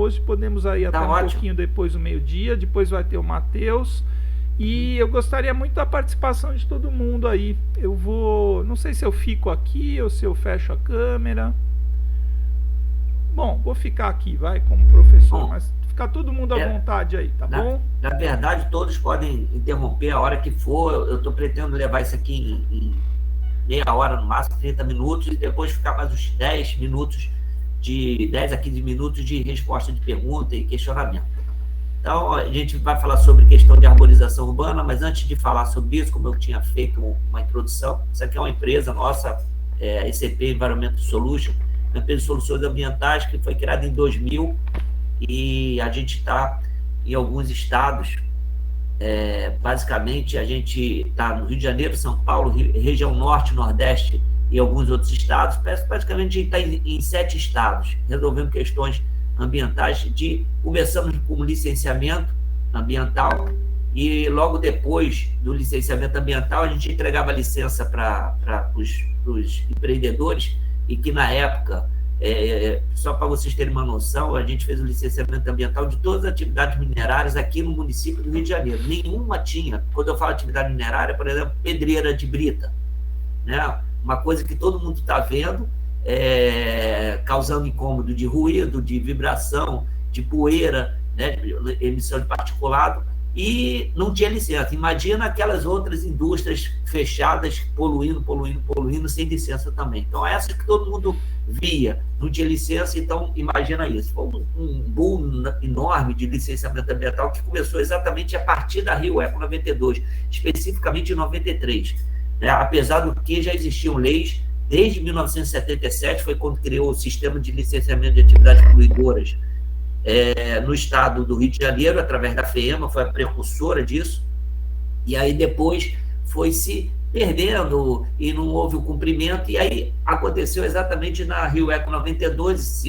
hoje, podemos aí Tá até um ótimo. pouquinho depois do meio-dia, depois vai ter o Matheus. E eu gostaria muito da participação de todo mundo aí. Eu vou, não sei se eu fico aqui ou se eu fecho a câmera. Bom, vou ficar aqui, vai, como professor, Bom, mas ficar todo mundo à é, vontade aí, tá na, bom? na verdade, todos podem interromper a hora que for. Eu estou pretendendo levar isso aqui em meia hora, no máximo 30 minutos, e depois ficar mais uns 10 minutos, de 10 a 15 minutos de resposta de pergunta e questionamento. Então, a gente vai falar sobre questão de arborização urbana, mas antes de falar sobre isso, como eu tinha feito uma introdução, isso aqui é uma empresa nossa, ECP Environmental Solution, uma empresa de soluções ambientais que foi criada em 2000 e a gente está em alguns estados. Basicamente, a gente está no Rio de Janeiro, São Paulo, região norte, nordeste e alguns outros estados. Praticamente, a gente está em 7 estados, resolvendo questões ambientais. Começamos com licenciamento ambiental e logo depois do licenciamento ambiental, a gente entregava licença para os empreendedores e que, na época, só para vocês terem uma noção, a gente fez o licenciamento ambiental de todas as atividades minerárias aqui no município do Rio de Janeiro. Nenhuma tinha, quando eu falo atividade minerária, por exemplo, pedreira de brita, né? Uma coisa que todo mundo está vendo, causando incômodo de ruído, de vibração, de poeira, né? Emissão de particulado, e não tinha licença. Imagina aquelas outras indústrias fechadas, poluindo, sem licença também. Então, essas que todo mundo via, não tinha licença, então imagina isso. Foi um boom enorme de licenciamento ambiental que começou exatamente a partir da Rio Eco 92, especificamente em 93. Né? Apesar do que já existiam leis, desde 1977, foi quando criou o sistema de licenciamento de atividades poluidoras no estado do Rio de Janeiro, através da FEMA, foi a precursora disso, e aí depois foi se perdendo e não houve o cumprimento, e aí aconteceu exatamente na Rio Eco 92,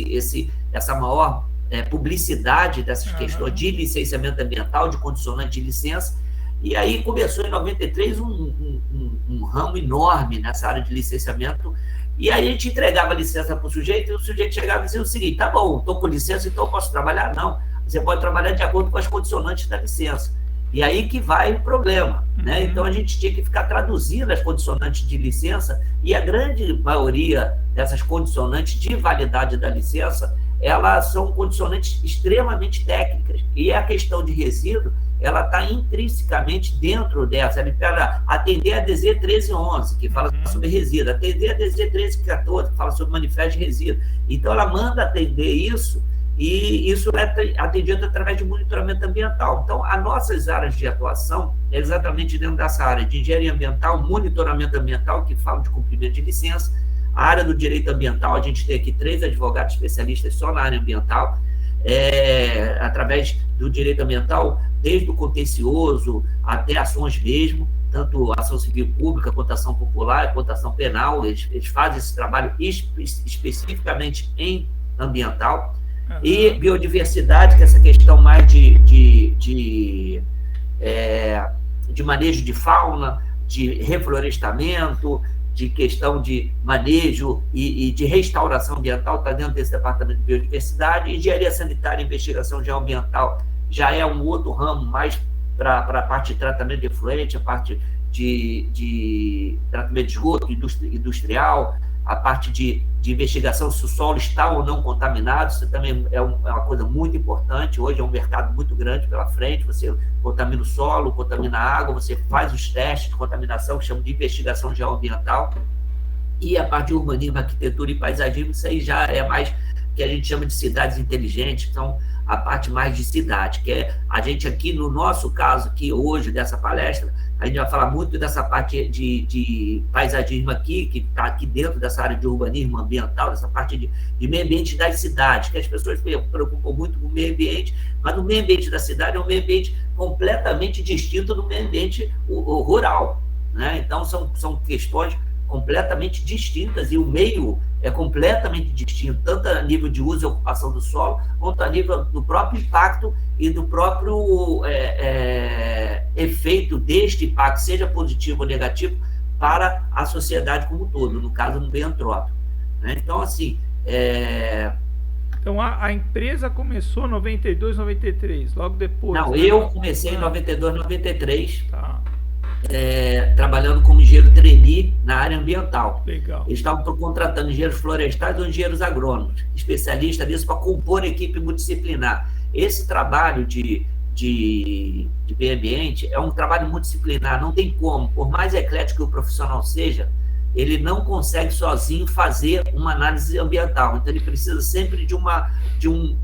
essa maior publicidade dessas questões de licenciamento ambiental, de condicionante de licença, e aí começou em 93 um ramo enorme nessa área de licenciamento. E aí a gente entregava a licença para o sujeito, e o sujeito chegava e dizia o seguinte: tá bom, estou com licença, então posso trabalhar? Não, você pode trabalhar de acordo com as condicionantes da licença. E aí que vai o problema, né? Então a gente tinha que ficar traduzindo as condicionantes de licença, e a grande maioria dessas condicionantes de validade da licença, elas são condicionantes extremamente técnicas, e a questão de resíduo, ela está intrinsecamente dentro dessa. Ele para atender a DZ 1311, que fala sobre resíduo, atender a DZ 1314, que fala sobre manifesto de resíduo. Então, ela manda atender isso, e isso é atendido através de monitoramento ambiental. Então, as nossas áreas de atuação é exatamente dentro dessa área de engenharia ambiental, monitoramento ambiental, que fala de cumprimento de licença. A área do direito ambiental, a gente tem aqui 3 advogados especialistas só na área ambiental, através do direito ambiental, desde o contencioso até ações mesmo, tanto ação civil pública, quanto ação popular, quanto ação penal. Eles fazem esse trabalho especificamente em ambiental. E biodiversidade, que é essa questão mais de manejo de fauna, de reflorestamento, de questão de manejo e de restauração ambiental, está dentro desse departamento de biodiversidade. Engenharia sanitária e investigação geoambiental já é um outro ramo, mais para a parte de tratamento de efluente, a parte de tratamento de esgoto industrial, a parte de investigação se o solo está ou não contaminado. Isso também é uma coisa muito importante. Hoje é um mercado muito grande pela frente. Você contamina o solo, contamina a água, você faz os testes de contaminação, que chamam de investigação geoambiental. E a parte de urbanismo, arquitetura e paisagismo, isso aí já é mais que a gente chama de cidades inteligentes, então a parte mais de cidade, que é a gente aqui, no nosso caso aqui hoje, dessa palestra, a gente vai falar muito dessa parte de paisagismo aqui, que está aqui dentro dessa área de urbanismo ambiental, dessa parte de meio ambiente das cidades, que as pessoas se preocupam muito com o meio ambiente, mas o meio ambiente da cidade é um meio ambiente completamente distinto do meio ambiente rural, né? Então são questões completamente distintas, e o meio é completamente distinto, tanto a nível de uso e ocupação do solo, quanto a nível do próprio impacto e do próprio efeito deste impacto, seja positivo ou negativo, para a sociedade como um todo, no caso, no meio antrópico. Né? Então, assim, Então a empresa começou em 92, 93, logo depois. Não, né? eu comecei em 92, 93, Tá, trabalhando como engenheiro trainee na área ambiental. legal. Eles estavam contratando engenheiros florestais ou engenheiros agrônomos, especialistas nisso, para compor equipe multidisciplinar. Esse trabalho de meio ambiente é um trabalho multidisciplinar, não tem como, por mais eclético que o profissional seja, ele não consegue sozinho fazer uma análise ambiental. Então, ele precisa sempre de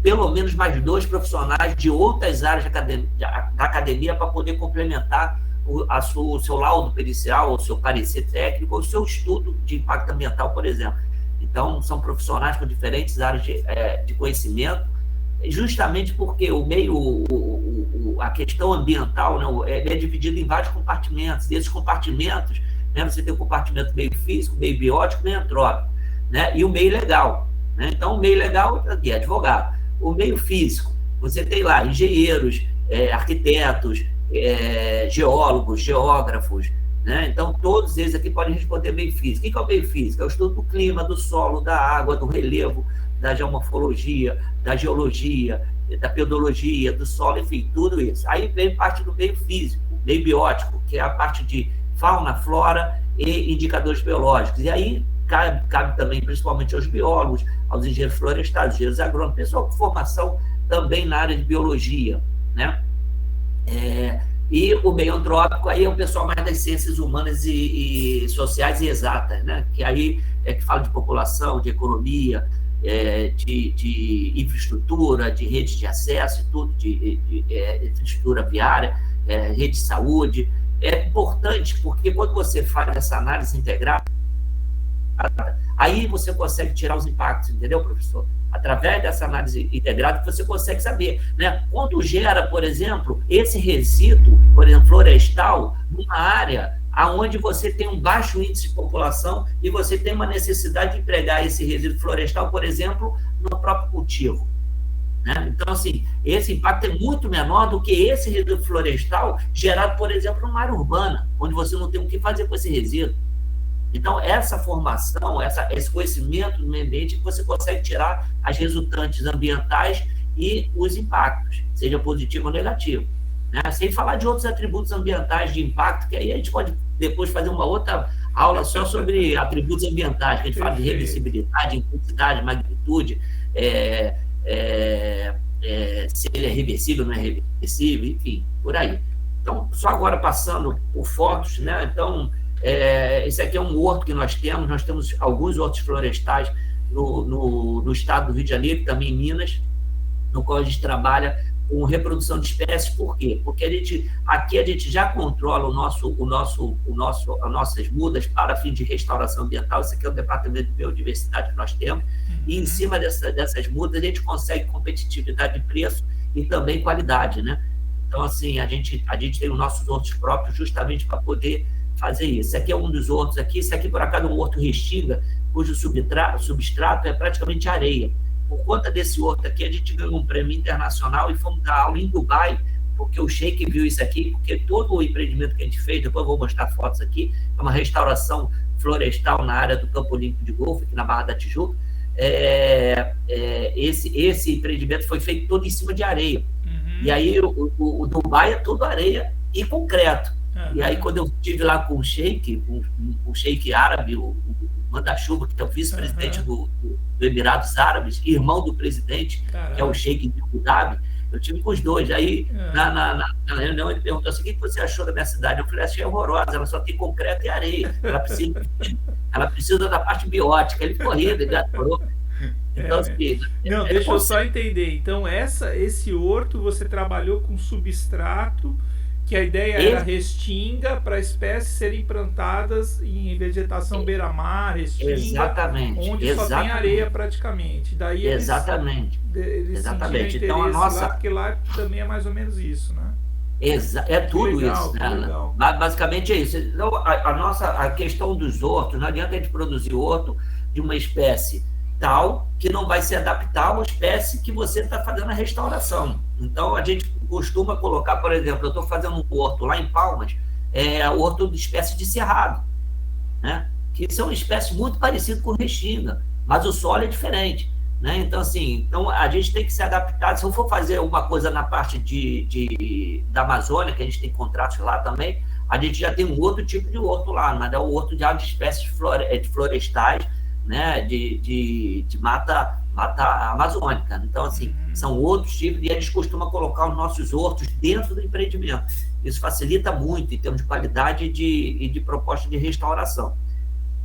pelo menos mais 2 profissionais de outras áreas da academia para poder complementar o seu laudo pericial, o seu parecer técnico, ou o seu estudo de impacto ambiental, por exemplo. Então, são profissionais com diferentes áreas de conhecimento, justamente porque a questão ambiental, né, é dividida em vários compartimentos, e esses compartimentos, né, você tem o compartimento meio físico, meio biótico, meio antrópico, né, e o meio legal. Né? Então, o meio legal aqui é advogado. O meio físico, você tem lá engenheiros, arquitetos, geólogos, geógrafos, né? Então, todos eles aqui podem responder meio físico. O que é o meio físico? É o estudo do clima, do solo, da água, do relevo, da geomorfologia, da geologia, da pedologia, do solo, enfim, tudo isso. Aí vem parte do meio físico, meio biótico, que é a parte de fauna, flora e indicadores biológicos. E aí cabe também, principalmente aos biólogos, aos engenheiros florestais, engenheiros agrônomos, pessoal com formação também na área de biologia, né? E o meio antrópico, aí é o pessoal mais das ciências humanas e sociais e exatas, né? Que aí que fala de população, de economia, de infraestrutura, de rede de acesso, tudo, de infraestrutura viária, rede de saúde. É importante porque quando você faz essa análise integrada, aí você consegue tirar os impactos, entendeu, professor? Através dessa análise integrada, você consegue saber, né? Quanto gera, por exemplo, esse resíduo, por exemplo, florestal, numa área onde você tem um baixo índice de população e você tem uma necessidade de empregar esse resíduo florestal, por exemplo, no próprio cultivo. Né? Então, assim, esse impacto é muito menor do que esse resíduo florestal gerado, por exemplo, numa área urbana, onde você não tem o que fazer com esse resíduo. Então, essa formação, esse conhecimento do meio ambiente, você consegue tirar as resultantes ambientais e os impactos, seja positivo ou negativo. Né? Sem falar de outros atributos ambientais de impacto, que aí a gente pode depois fazer uma outra aula só sobre atributos ambientais, que a gente fala de reversibilidade, intensidade, magnitude, se ele é reversível, não é reversível, enfim, por aí. Então, só agora passando por fotos, né? Então, esse aqui é um horto que nós temos alguns hortos florestais no estado do Rio de Janeiro, e também em Minas, no qual a gente trabalha com reprodução de espécies. Por quê? Porque aqui a gente já controla as nossas mudas para fim de restauração ambiental. Esse aqui é o departamento de biodiversidade que nós temos, e em cima dessas mudas a gente consegue competitividade de preço e também qualidade, né? Então, assim, a gente tem os nossos hortos próprios justamente para poder fazer isso. Esse aqui é um dos hortos aqui. Esse aqui, por acaso, é um horto restinga, cujo substrato é praticamente areia. Por conta desse horto aqui, a gente ganhou um prêmio internacional e fomos dar aula em Dubai, porque o Sheik viu isso aqui, porque todo o empreendimento que a gente fez, depois eu vou mostrar fotos aqui, é uma restauração florestal na área do Campo Olímpico de Golfe, aqui na Barra da Tijuca. Esse empreendimento foi feito todo em cima de areia. E aí o Dubai é todo areia e concreto. E aí, quando eu estive lá com o Sheik, o Sheik árabe, o Manda-Chuva, que é o vice-presidente do Emirados Árabes, irmão do presidente, que é o Sheik de Abu Dhabi, eu estive com os dois. Aí, na reunião, ele perguntou assim: o que você achou da minha cidade? Eu falei: achei horrorosa, ela só tem concreto e areia, ela precisa da parte biótica. Ele ficou rindo, ele adorou. Então, assim, não, deixa eu só entender. Então, esse horto você trabalhou com substrato, que a ideia era restinga para espécies serem plantadas em vegetação beira-mar, restinga, exatamente, onde só tem areia praticamente. Daí exatamente. Eles exatamente. Então, a nossa... lá, porque lá também é mais ou menos isso, né? É tudo legal, isso, né? Basicamente é isso. Então, a questão dos hortos, não adianta a gente produzir horto de uma espécie tal que não vai se adaptar a uma espécie que você está fazendo a restauração. Então, a gente costuma colocar, por exemplo, eu estou fazendo um horto lá em Palmas, horto de espécie de cerrado, né? Que são espécies muito parecidas com restinga, mas o solo é diferente. né? Então, assim, a gente tem que se adaptar. Se eu for fazer uma coisa na parte da Amazônia, que a gente tem contratos lá também, a gente já tem um outro tipo de horto lá, mas é o horto de espécies florestais, né? De mata amazônica. Então, assim, são outros tipos, e eles costumam colocar os nossos hortos dentro do empreendimento. Isso facilita muito em termos de qualidade e de proposta de restauração.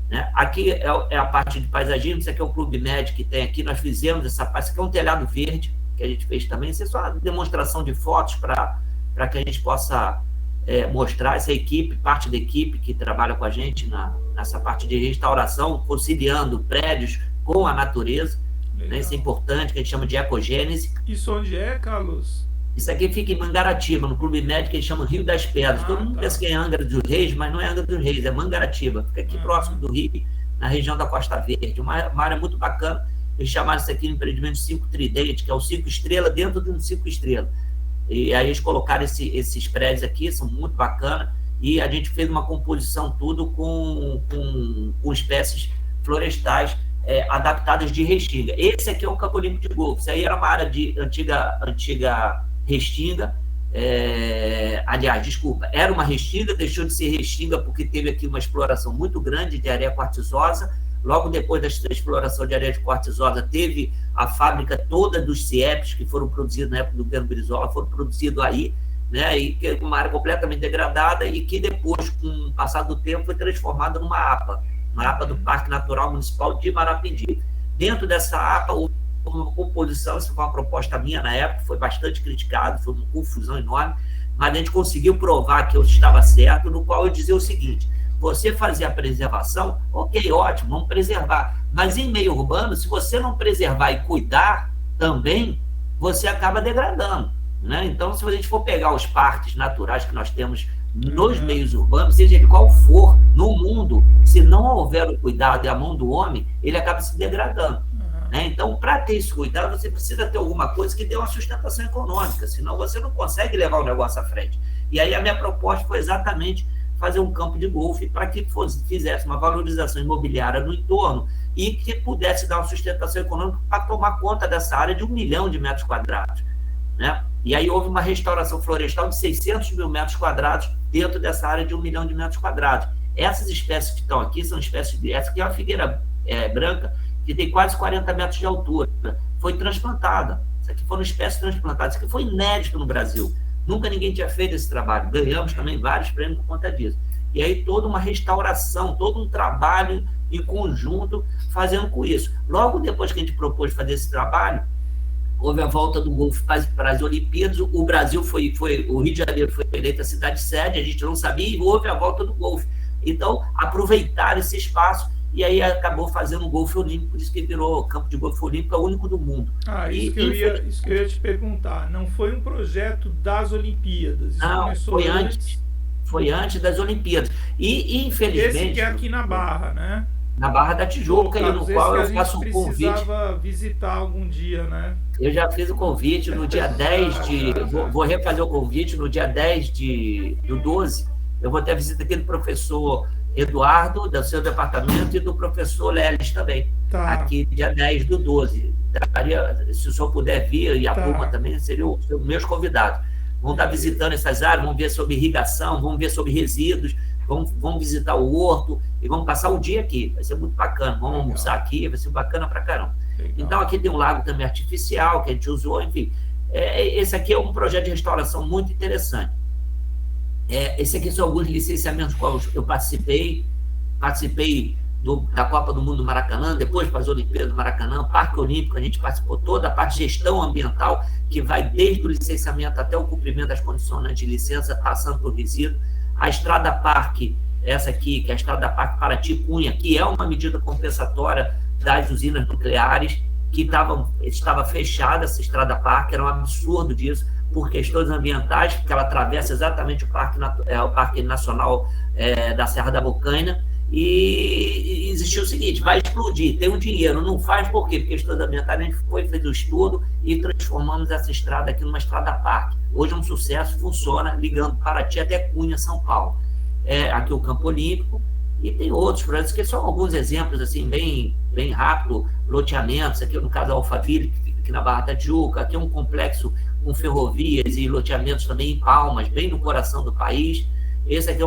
Né? Aqui é a parte de paisagismo, isso aqui é o Clube Med que tem aqui, nós fizemos essa parte, isso aqui é um telhado verde, que a gente fez também, isso é só uma demonstração de fotos para que a gente possa mostrar essa equipe, parte da equipe que trabalha com a gente nessa parte de restauração, conciliando prédios com a natureza, né? Isso é importante, que a gente chama de ecogênese. Isso onde é, Carlos? Isso aqui fica em Mangaratiba, no Clube Médico, que eles chamam Rio das Pedras. Todo mundo pensa que é Angra dos Reis, mas não é Angra dos Reis, é Mangaratiba. Fica aqui próximo do Rio, na região da Costa Verde. Uma área muito bacana. Eles chamaram isso aqui de empreendimento 5 Tridente, que é o 5 estrelas dentro de um 5 estrelas. E aí eles colocaram esses prédios aqui, são muito bacanas. E a gente fez uma composição tudo com espécies florestais adaptadas de restinga. Esse aqui é um campo limpo de golfe. Isso aí era uma área de antiga restinga, aliás, desculpa, era uma restinga, deixou de ser restinga porque teve aqui uma exploração muito grande de areia quartzosa. Logo depois da exploração de areia quartzosa, teve a fábrica toda dos CIEPs que foram produzidos na época do governo Brizola, foram produzidos aí, né, e que é uma área completamente degradada e que depois, com o passar do tempo, foi transformada numa APA do Parque Natural Municipal de Marapendi. Dentro dessa APA, uma composição, isso foi uma proposta minha na época, foi bastante criticado, foi uma confusão enorme, mas a gente conseguiu provar que eu estava certo, no qual eu dizia o seguinte: você fazer a preservação, ok, ótimo, vamos preservar, mas em meio urbano, se você não preservar e cuidar também, você acaba degradando, né? Então, se a gente for pegar os parques naturais que nós temos nos meios urbanos, seja ele qual for, no mundo, se não houver o cuidado e a mão do homem, ele acaba se degradando. Né? Então, para ter esse cuidado, você precisa ter alguma coisa que dê uma sustentação econômica, senão você não consegue levar o negócio à frente. E aí a minha proposta foi exatamente fazer um campo de golfe para que fizesse uma valorização imobiliária no entorno e que pudesse dar uma sustentação econômica para tomar conta dessa área de 1 milhão de metros quadrados. Né? E aí houve uma restauração florestal de 600 mil metros quadrados dentro dessa área de 1 milhão de metros quadrados. Essas espécies que estão aqui são espécies essa aqui é uma figueira branca, que tem quase 40 metros de altura, foi transplantada. Isso aqui foram espécies transplantadas. Isso aqui foi inédito no Brasil. Nunca ninguém tinha feito esse trabalho. Ganhamos também vários prêmios por conta disso. E aí toda uma restauração, todo um trabalho em conjunto fazendo com isso. Logo depois que a gente propôs fazer esse trabalho, houve a volta do golfe para as Olimpíadas, o Brasil o Rio de Janeiro foi eleita a cidade-sede, a gente não sabia, e houve a volta do golfe. Então, aproveitar esse espaço, e aí acabou fazendo um golfe olímpico, por isso que virou campo de golfe olímpico, é o único do mundo. Isso que eu ia te perguntar, não foi um projeto das Olimpíadas? Isso não, foi antes das Olimpíadas. E infelizmente... Esse que é aqui na Barra, né? Na Barra da Tijuca, e no qual eu faço um convite. Precisava visitar algum dia, né? Eu já fiz o convite no dia 10 de... Vou refazer o convite no dia 10 do 12. Eu vou ter a visita aqui do professor Eduardo, do seu departamento, e do professor Leles também. Tá. Aqui, dia 10 do 12. Se o senhor puder vir, e a turma também, seriam os meus convidados. Vão estar visitando essas áreas, vão ver sobre irrigação, vão ver sobre resíduos, vão visitar o horto e vão passar o dia aqui. Vai ser muito bacana. Vamos almoçar aqui, vai ser bacana pra caramba. Legal. Então, aqui tem um lago também artificial que a gente usou, enfim. Esse aqui é um projeto de restauração muito interessante. Esse aqui são alguns licenciamentos quais eu participei da Copa do Mundo do Maracanã, depois para as Olimpíadas do Maracanã, Parque Olímpico, a gente participou toda a parte de gestão ambiental, que vai desde o licenciamento até o cumprimento das condições de licença, passando por resíduo. A Estrada Parque, essa aqui, que é a Estrada Parque Paraty-Cunha, que é uma medida compensatória das usinas nucleares, que estava fechada, essa Estrada Parque, era um absurdo disso, por questões ambientais, porque ela atravessa exatamente o Parque Nacional da Serra da Bocaina, e existiu o seguinte: vai explodir, tem um dinheiro, não faz por quê? Porque questões ambientais, a gente fez o estudo e transformamos essa estrada aqui numa estrada parque. Hoje é um sucesso, funciona, ligando Paraty até Cunha, São Paulo. Aqui o Campo Olímpico, E tem outros projetos que são alguns exemplos, assim, bem rápido, loteamentos, aqui no caso Alphaville, que fica aqui na Barra da Tijuca, aqui é um complexo com ferrovias e loteamentos também em Palmas, bem no coração do país. Esse aqui é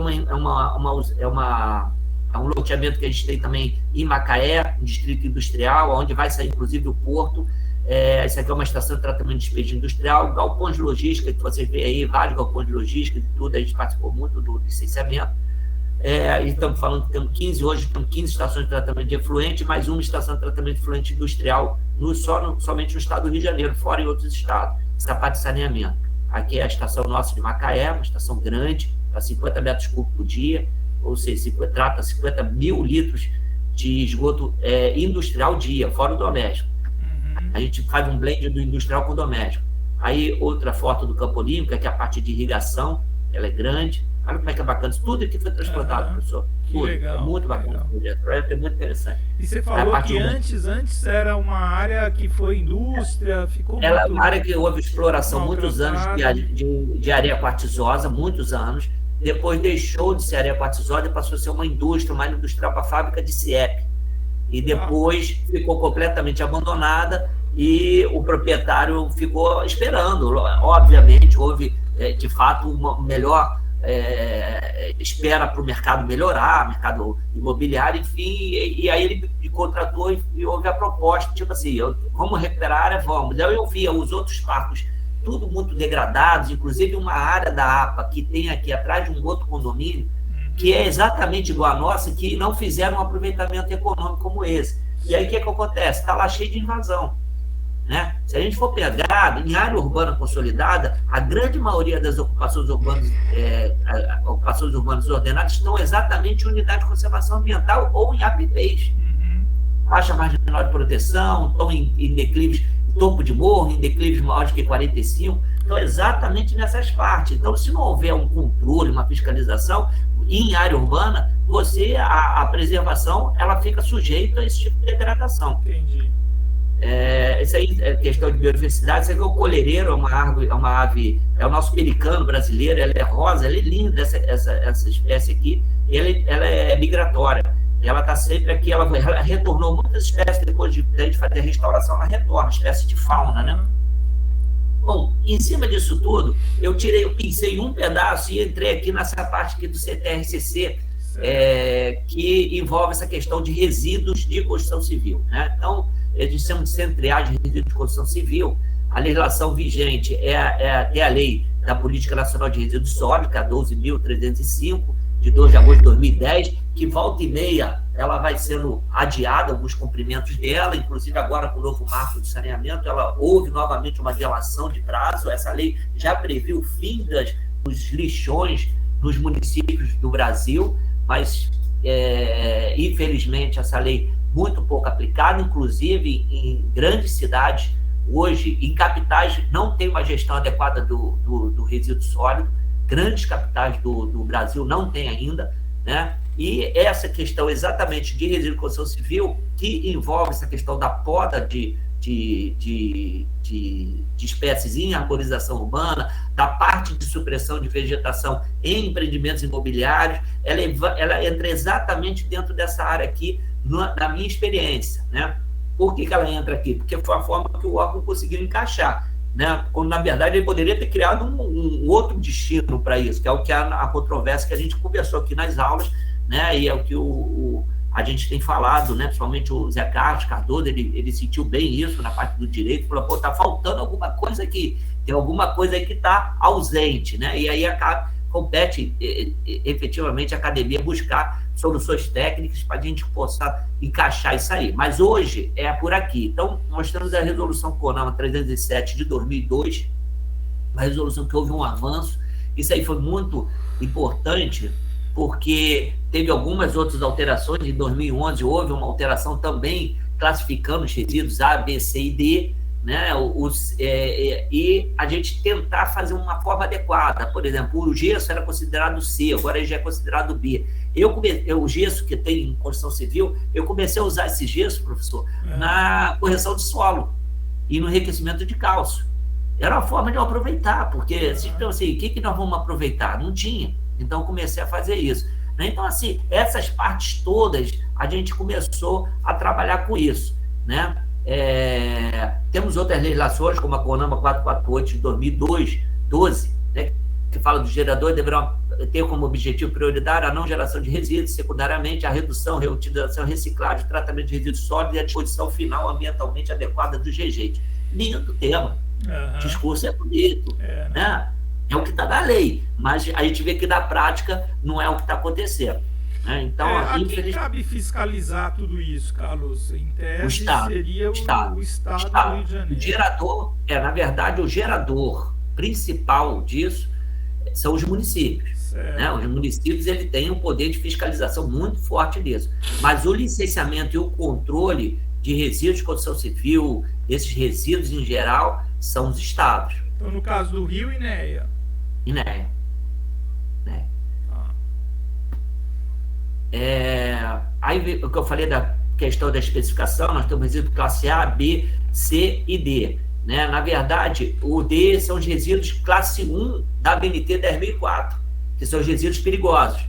um loteamento que a gente tem também em Macaé, um distrito industrial, onde vai sair, inclusive, o porto. Essa aqui é uma estação de tratamento de despejo industrial, galpões de logística, que vocês veem aí, vários galpões de logística e tudo, a gente participou muito do licenciamento. Estamos falando que temos 15, hoje temos 15 estações de tratamento de efluente, mais uma estação de tratamento de efluente industrial, somente no estado do Rio de Janeiro, fora em outros estados, essa parte de saneamento. Aqui é a estação nossa de Macaé, uma estação grande, para 50 metros cúbicos por dia, ou seja, trata 50 mil litros de esgoto industrial dia, fora o doméstico. A gente faz um blend do industrial com o doméstico. Aí, outra foto do Campo Olímpico, que é a parte de irrigação, ela é grande. Olha como é que é bacana. Tudo aqui foi transplantado, professor. Tudo. Legal, é muito bacana o projeto. O projeto é muito interessante. E você falou que antes era uma área que foi indústria, ficou ela é uma área que houve exploração, muitos anos de areia quartzosa, muitos anos. Depois deixou de ser areia quartzosa e passou a ser uma indústria, uma área industrial para a fábrica de CIEP. E depois ficou completamente abandonada e o proprietário ficou esperando. Obviamente, houve, de fato, uma melhor espera para o mercado melhorar, mercado imobiliário, enfim, e aí ele contratou e houve a proposta, tipo assim, vamos recuperar a área, vamos. Daí eu via os outros parques tudo muito degradados, inclusive uma área da APA que tem aqui atrás de um outro condomínio, que é exatamente igual a nossa, que não fizeram um aproveitamento econômico como esse. E aí o que acontece? Está lá cheio de invasão. Né? Se a gente for pegar em área urbana consolidada, a grande maioria das ocupações urbanas ordenadas estão exatamente em unidade de conservação ambiental ou em APPs. Faixa marginal de proteção, estão em declives, topo de morro, em declives maiores que 45, então exatamente nessas partes. Então, se não houver um controle, uma fiscalização em área urbana, a preservação ela fica sujeita a esse tipo de degradação. Entendi. Isso aí é questão de biodiversidade. Isso aqui é o colhereiro, é uma ave, é o nosso pelicano brasileiro, ela é rosa, ela é linda, essa espécie aqui, ela é migratória. Ela está sempre aqui, ela retornou muitas espécies, depois de a gente fazer a restauração, ela retorna, espécie de fauna, né? Bom, em cima disso tudo, eu pincei um pedaço e entrei aqui nessa parte aqui do CTRCC, que envolve essa questão de resíduos de construção civil, né? Então, eles chamam de centro de triagem de resíduos de construção civil. A legislação vigente é a Lei da Política Nacional de Resíduos Sólidos, que é a 12.305, de 2 de agosto de 2010, que volta e meia ela vai sendo adiada, alguns cumprimentos dela, inclusive agora com o novo marco de saneamento, houve novamente uma dilação de prazo. Essa lei já previu o fim dos lixões nos municípios do Brasil, mas, infelizmente, essa lei muito pouco aplicada, inclusive em grandes cidades, hoje, em capitais, não tem uma gestão adequada do resíduo sólido, grandes capitais do Brasil não tem ainda, né? E essa questão exatamente de resíduo de construção civil, que envolve essa questão da poda de espécies em arborização urbana, da parte de supressão de vegetação em empreendimentos imobiliários, ela entra exatamente dentro dessa área aqui, na minha experiência, né? Por que ela entra aqui? Porque foi a forma que o órgão conseguiu encaixar, né? Quando, na verdade, ele poderia ter criado um outro destino para isso, que é o que a controvérsia que a gente conversou aqui nas aulas, né? E é o que a gente tem falado, né? Principalmente o Zé Carlos Cardoso, ele sentiu bem isso na parte do direito, falou, pô, tá faltando alguma coisa aqui, tem alguma coisa aí que está ausente, né? E aí compete efetivamente a academia buscar soluções técnicas para a gente possa encaixar isso aí. Mas hoje é por aqui. Então, nós temos a resolução CONAMA 307 de 2002, uma resolução que houve um avanço. Isso aí foi muito importante, porque teve algumas outras alterações. Em 2011 houve uma alteração também classificando os resíduos A, B, C e D, né? E a gente tentar fazer uma forma adequada. Por exemplo, o gesso era considerado C, agora ele já é considerado B. O gesso que tem em construção civil, eu comecei a usar esse gesso, professor, na correção de solo e no enriquecimento de cálcio. Era uma forma de eu aproveitar, porque então, assim, o que nós vamos aproveitar? Não tinha. Então, eu comecei a fazer isso. né? Então, assim, essas partes todas, a gente começou a trabalhar com isso, né? Temos outras legislações, como a CONAMA 448 de 2012, né, que fala do gerador deverão ter como objetivo prioritário a não geração de resíduos, secundariamente a redução, reutilização, reciclagem, tratamento de resíduos sólidos e a disposição final ambientalmente adequada dos rejeitos. Lindo tema. Uhum. Discurso é bonito, né? É o que está na lei, mas a gente vê que na prática não é o que está acontecendo. Né? Então, a quem cabe fiscalizar tudo isso, Carlos? Em tese, o Estado, seria o Estado do Rio de Janeiro. O gerador, na verdade, o gerador principal disso são os municípios. Né? Os municípios ele tem um poder de fiscalização muito forte nisso. Mas o licenciamento e o controle de resíduos de construção civil, esses resíduos em geral, são os estados. Então, no caso do Rio, INEA. INEA. Aí o que eu falei da questão da especificação, nós temos resíduos classe A, B, C e D. Né? Na verdade, o D são os resíduos classe 1 da BNT 10.004, que são os resíduos perigosos,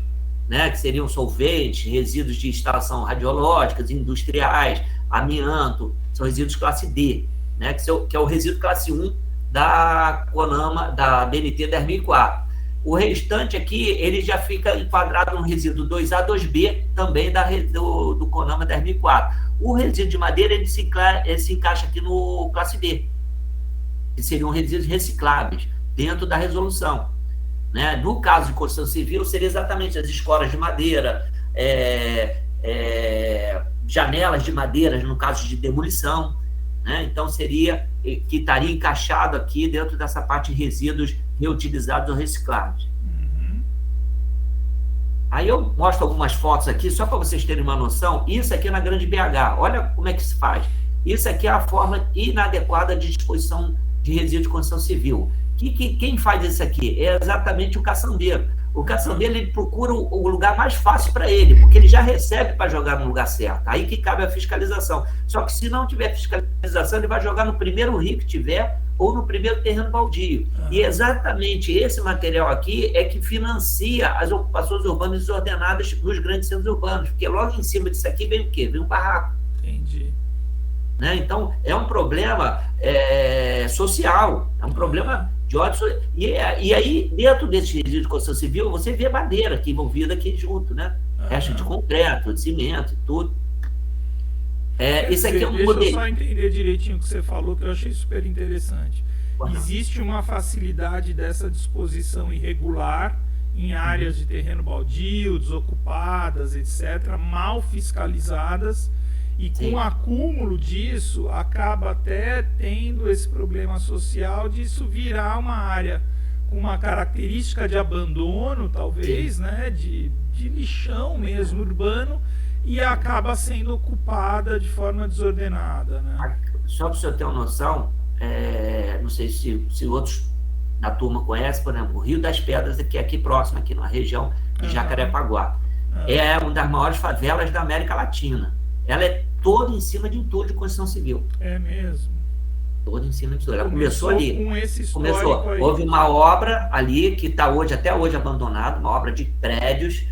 né? Que seriam solventes, resíduos de instalação radiológicas, industriais, amianto, são resíduos classe D, né? Que é o resíduo classe 1 da CONAMA, da BNT 10.004. O restante aqui, ele já fica enquadrado no resíduo 2A, 2B, também do CONAMA 10.004. O resíduo de madeira, ele se encaixa aqui no classe B, que seriam resíduos recicláveis, dentro da resolução. Né? No caso de construção civil, seria exatamente as escoras de madeira, janelas de madeira, no caso de demolição. Né? Então, seria que estaria encaixado aqui dentro dessa parte de resíduos reutilizados ou reciclados. Uhum. Aí eu mostro algumas fotos aqui, só para vocês terem uma noção. Isso aqui é na Grande BH. Olha como é que se faz. Isso aqui é a forma inadequada de disposição de resíduos de construção civil. Quem faz isso aqui? É exatamente o caçambeiro. O caçambeiro, ele procura o lugar mais fácil para ele, porque ele já recebe para jogar no lugar certo. Aí que cabe a fiscalização. Só que se não tiver fiscalização, ele vai jogar no primeiro rio que tiver ou no primeiro terreno baldio. E exatamente esse material aqui é que financia as ocupações urbanas desordenadas nos grandes centros urbanos, porque logo em cima disso aqui vem o quê? Vem um barraco. Entendi. Né? Então, é um problema social, é um problema de ódio. E aí, dentro desse resíduo de construção civil, você vê madeira aqui envolvida aqui junto, né? Resto de concreto, de cimento e tudo. Isso aqui é um modelo. Deixa eu só entender direitinho o que você falou, que eu achei super interessante. Existe uma facilidade dessa disposição irregular em áreas de terreno baldio, desocupadas, etc., mal fiscalizadas, e com o acúmulo disso, acaba até tendo esse problema social disso virar uma área com uma característica de abandono, talvez, né, de lixão mesmo urbano, e acaba sendo ocupada de forma desordenada. Né? Só para o senhor ter uma noção, não sei se outros da turma conhecem, por exemplo, o Rio das Pedras, que é aqui próximo, aqui na região de Jacarepaguá. É uma das maiores favelas da América Latina. Ela é toda em cima de entulho de construção civil. É mesmo. Toda em cima de entulho. Ela começou ali. Com esse histórico aí. Houve uma obra ali que está até hoje abandonada, uma obra de prédios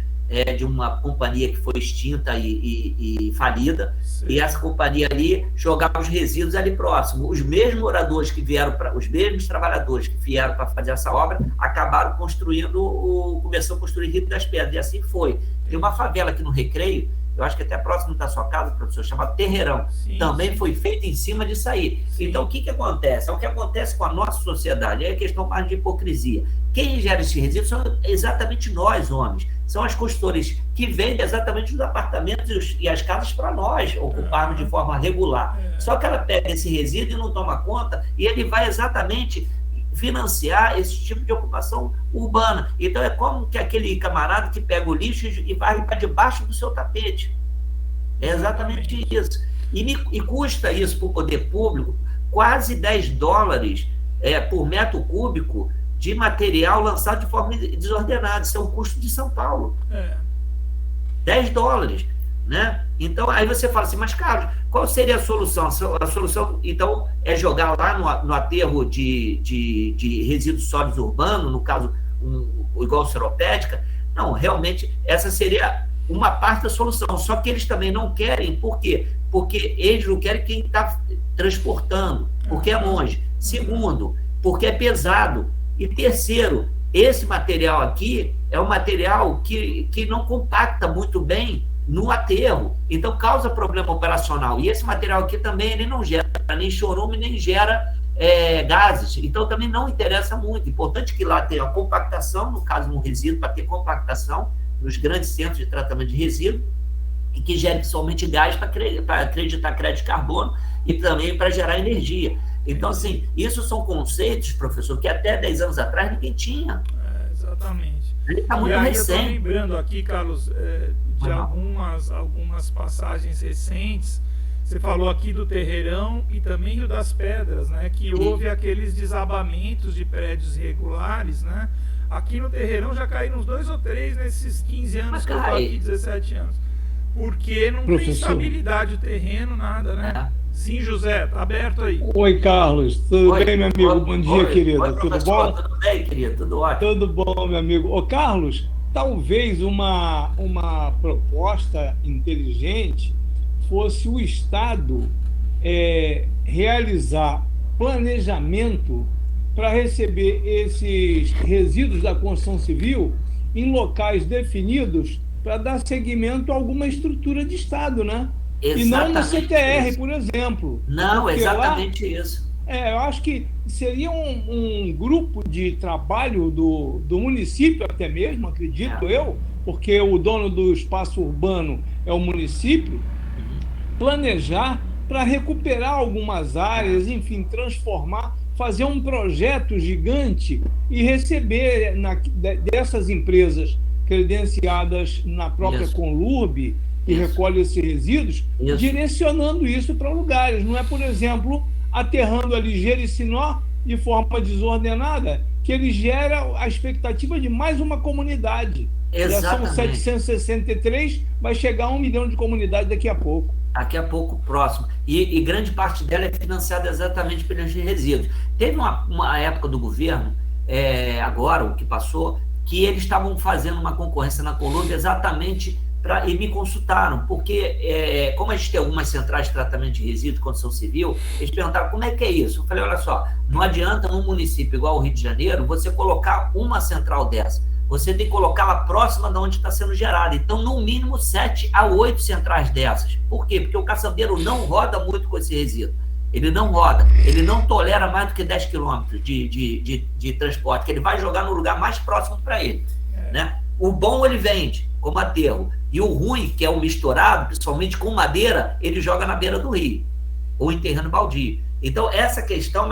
de uma companhia que foi extinta e falida. Sim. E essa companhia ali jogava os resíduos ali próximo. Os mesmos moradores que vieram, os mesmos trabalhadores que vieram para fazer essa obra, acabaram começou a construir Rio das Pedras. E assim foi. Tem uma favela aqui no Recreio, eu acho que até próximo da sua casa, professor, chamado Terreirão. Sim, também foi feito em cima disso aí. Sim. Então, o que acontece? É o que acontece com a nossa sociedade, é a questão mais de hipocrisia. Quem gera esse resíduo são exatamente nós, homens. São as consultoras que vendem exatamente os apartamentos e as casas para nós ocuparmos de forma regular. Só que ela pega esse resíduo e não toma conta, e ele vai exatamente financiar esse tipo de ocupação urbana. Então, é como que aquele camarada que pega o lixo e vai para debaixo do seu tapete. É exatamente isso. E custa isso para o poder público quase $10 por metro cúbico de material lançado de forma desordenada. Isso é um custo de São Paulo. $10. Né? Então, aí você fala assim, mas Carlos, qual seria a solução? A solução, então, é jogar lá no aterro de resíduos sólidos urbanos, no caso, igual seropédica, Não, realmente, essa seria uma parte da solução. Só que eles também não querem, por quê? Porque eles não querem quem está transportando, porque é longe. Segundo, porque é pesado. E terceiro, esse material aqui é um material que não compacta muito bem no aterro, então causa problema operacional. E esse material aqui também ele não gera nem chorume, nem gera gases, então também não interessa muito. Importante que lá tenha a compactação, no caso no resíduo, para ter compactação nos grandes centros de tratamento de resíduo, e que gere somente gás para acreditar crédito de carbono e também para gerar energia. Então, assim, isso são conceitos, professor, que até 10 anos atrás ninguém tinha. Exatamente. Ele está muito e aí recente. Eu estou lembrando aqui, Carlos, de algumas passagens recentes. Você falou aqui do Terreirão e também Rio das Pedras, né? Que houve aqueles desabamentos de prédios irregulares, né? Aqui no Terreirão já caíram uns 2 ou 3 nesses 15 anos que eu estou aqui, 17 anos. Porque não tem estabilidade o terreno, nada, né? Sim, José, tá aberto aí. Oi, Carlos. Tudo bem, meu amigo? Bom dia, querido. Tudo bom? Tudo bem, querido? Tudo ótimo. Tudo bom, meu amigo. Ô, Carlos, talvez uma proposta inteligente fosse o Estado realizar planejamento para receber esses resíduos da construção civil em locais definidos para dar seguimento a alguma estrutura de Estado, né? Exatamente, e não no CTR, isso. Por exemplo. Não, porque exatamente lá, isso. Eu acho que seria um grupo de trabalho do município até mesmo, acredito eu, porque o dono do espaço urbano é o município, planejar para recuperar algumas áreas, enfim, transformar, fazer um projeto gigante e receber dessas empresas credenciadas na própria Conlurb, que recolhe esses resíduos, direcionando isso para lugares. Não é, por exemplo, aterrando ali Jericinó de forma desordenada, que ele gera a expectativa de mais uma comunidade. Exatamente. Já são 763, vai chegar a 1 milhão de comunidades daqui a pouco. Daqui a pouco, próximo. E grande parte dela é financiada exatamente pelos resíduos. Teve uma época do governo, agora, o que passou, que eles estavam fazendo uma concorrência na Colômbia exatamente e me consultaram, porque como a gente tem algumas centrais de tratamento de resíduos, construção civil, eles perguntaram como é que é isso. Eu falei, olha só, não adianta num município igual o Rio de Janeiro você colocar uma central dessa, você tem que colocá-la próxima de onde está sendo gerada. Então, no mínimo 7 a 8 centrais dessas. Por quê? Porque o caçambeiro não roda muito com esse resíduo. Ele não roda, ele não tolera mais do que 10 quilômetros de transporte, que ele vai jogar no lugar mais próximo para ele. Né? O bom ele vende como aterro, e o ruim, que é o misturado, principalmente com madeira, ele joga na beira do rio, ou em terreno baldio. Então, essa questão,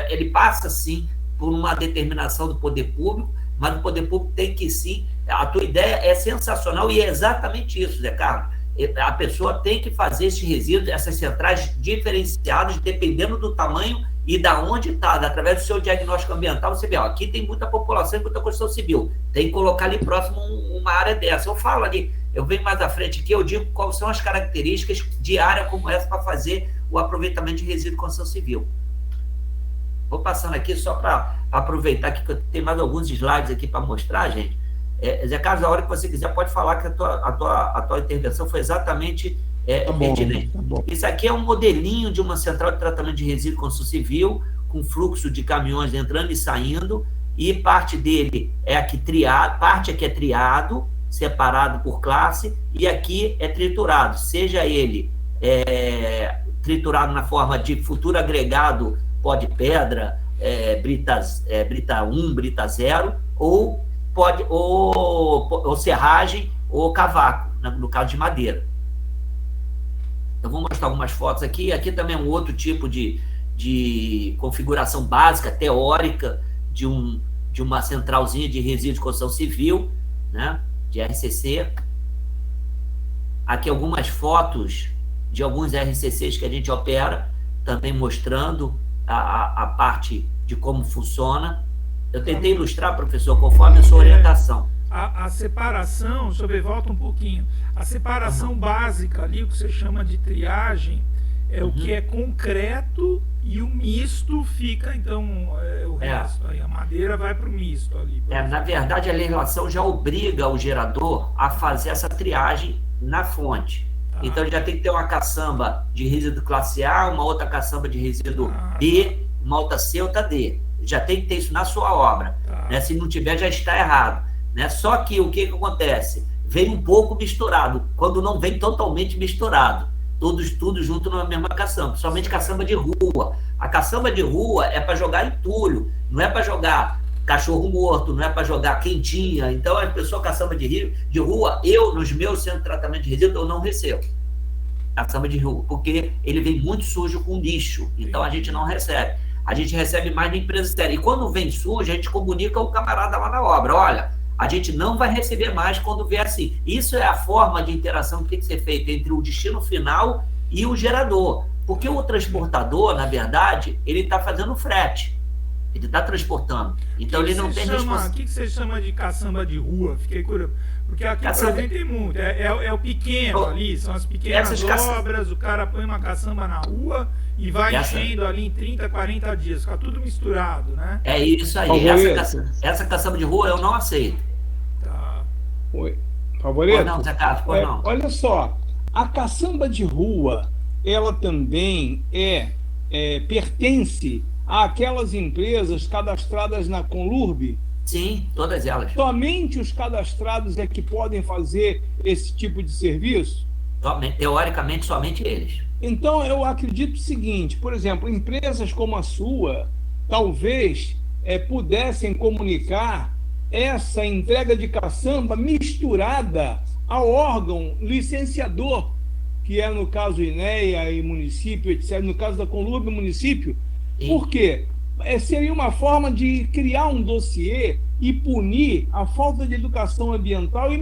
ele passa, sim, por uma determinação do poder público, mas o poder público tem que, sim, a tua ideia é sensacional, e é exatamente isso, Zé Carlos. A pessoa tem que fazer esses resíduos, essas centrais diferenciadas, dependendo do tamanho e da onde está, através do seu diagnóstico ambiental, você vê, aqui tem muita população e muita construção civil, tem que colocar ali próximo uma área dessa. Eu falo ali, eu venho mais à frente aqui, eu digo quais são as características de área como essa para fazer o aproveitamento de resíduo de construção civil. Vou passando aqui só para aproveitar que eu tenho mais alguns slides aqui para mostrar, gente. Zé Carlos, a hora que você quiser, pode falar que a tua intervenção foi exatamente pertinente. Tá bom. Isso aqui é um modelinho de uma central de tratamento de resíduo de construção civil, com fluxo de caminhões entrando e saindo, e parte dele é aqui triado, parte aqui é triado, separado por classe, e aqui é triturado, seja ele triturado na forma de futuro agregado pó de pedra, brita 1, brita 0, ou serragem ou cavaco, no caso de madeira. Eu vou mostrar algumas fotos aqui. Aqui também é um outro tipo de configuração básica, teórica, de uma centralzinha de resíduos de construção civil, né, de RCC. Aqui algumas fotos de alguns RCCs que a gente opera, também mostrando a parte de como funciona. Eu tentei ilustrar, professor, conforme a sua orientação. A separação, deixa eu ver, volta um pouquinho. A separação básica ali, o que você chama de triagem, é o que é concreto, e o misto fica, então, o resto. Aí a madeira vai para o misto ali. Na verdade, a legislação já obriga o gerador a fazer essa triagem na fonte. Então, ele já tem que ter uma caçamba de resíduo classe A, uma outra caçamba de resíduo B, uma outra C, outra D. Já tem que ter isso na sua obra. Né? Se não tiver, já está errado. Né? Só que o que acontece? Vem um pouco misturado, quando não vem totalmente misturado. Tudo junto na mesma caçamba, principalmente caçamba de rua. A caçamba de rua é para jogar entulho, não é para jogar cachorro morto, não é para jogar quentinha. Então, a pessoa caçamba de rua, nos meus centros de tratamento de resíduo, eu não recebo caçamba de rua, porque ele vem muito sujo com lixo, então a gente não recebe. A gente recebe mais na empresa séria. E quando vem sujo, a gente comunica ao camarada lá na obra, olha, a gente não vai receber mais quando vier assim. Isso é a forma de interação que tem que ser feita entre o destino final e o gerador. Porque o transportador, na verdade, ele está fazendo frete. Ele está transportando. Então, ele não tem responsabilidade. O que você chama de caçamba de rua? Fiquei curioso. Porque aqui também tem muito. É o pequeno ali, são as pequenas obras, o cara põe uma caçamba na rua e vai enchendo ali em 30, 40 dias. Fica tudo misturado, né? É isso aí. Essa caçamba de rua eu não aceito. Tá. Oi. Favorito? Não, Zé Carlos, não. Olha só, a caçamba de rua, ela também pertence àquelas empresas cadastradas na Conlurb? Sim, todas elas. Somente os cadastrados é que podem fazer esse tipo de serviço? Teoricamente, somente eles. Então, eu acredito o seguinte, por exemplo, empresas como a sua, talvez pudessem comunicar essa entrega de caçamba misturada ao órgão licenciador, que é, no caso, INEA e município, etc., no caso da Conlurb, município. Sim. Por quê? Seria uma forma de criar um dossiê e punir a falta de educação ambiental e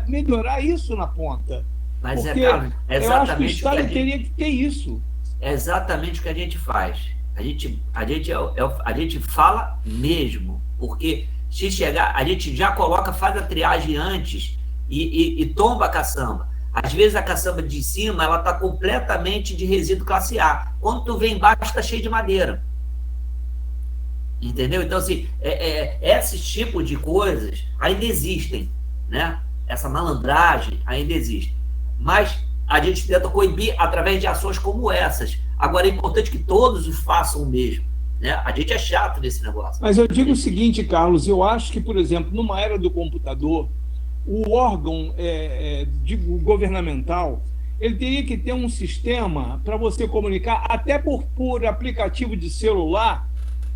melhorar isso na ponta. Mas porque eu acho que o Estado teria que ter isso. É exatamente o que a gente faz. A gente fala mesmo, porque se chegar, a gente já faz a triagem antes e tomba a caçamba. Às vezes a caçamba de cima ela está completamente de resíduo classe A. Quando tu vem embaixo, está cheio de madeira. Entendeu? Então, assim, esses tipos de coisas ainda existem, né? Essa malandragem ainda existe. Mas a gente tenta coibir através de ações como essas. Agora, é importante que todos os façam o mesmo, né? A gente é chato nesse negócio. Mas eu digo o seguinte, Carlos, eu acho que, por exemplo, numa era do computador, o órgão governamental, ele teria que ter um sistema para você comunicar, até por aplicativo de celular,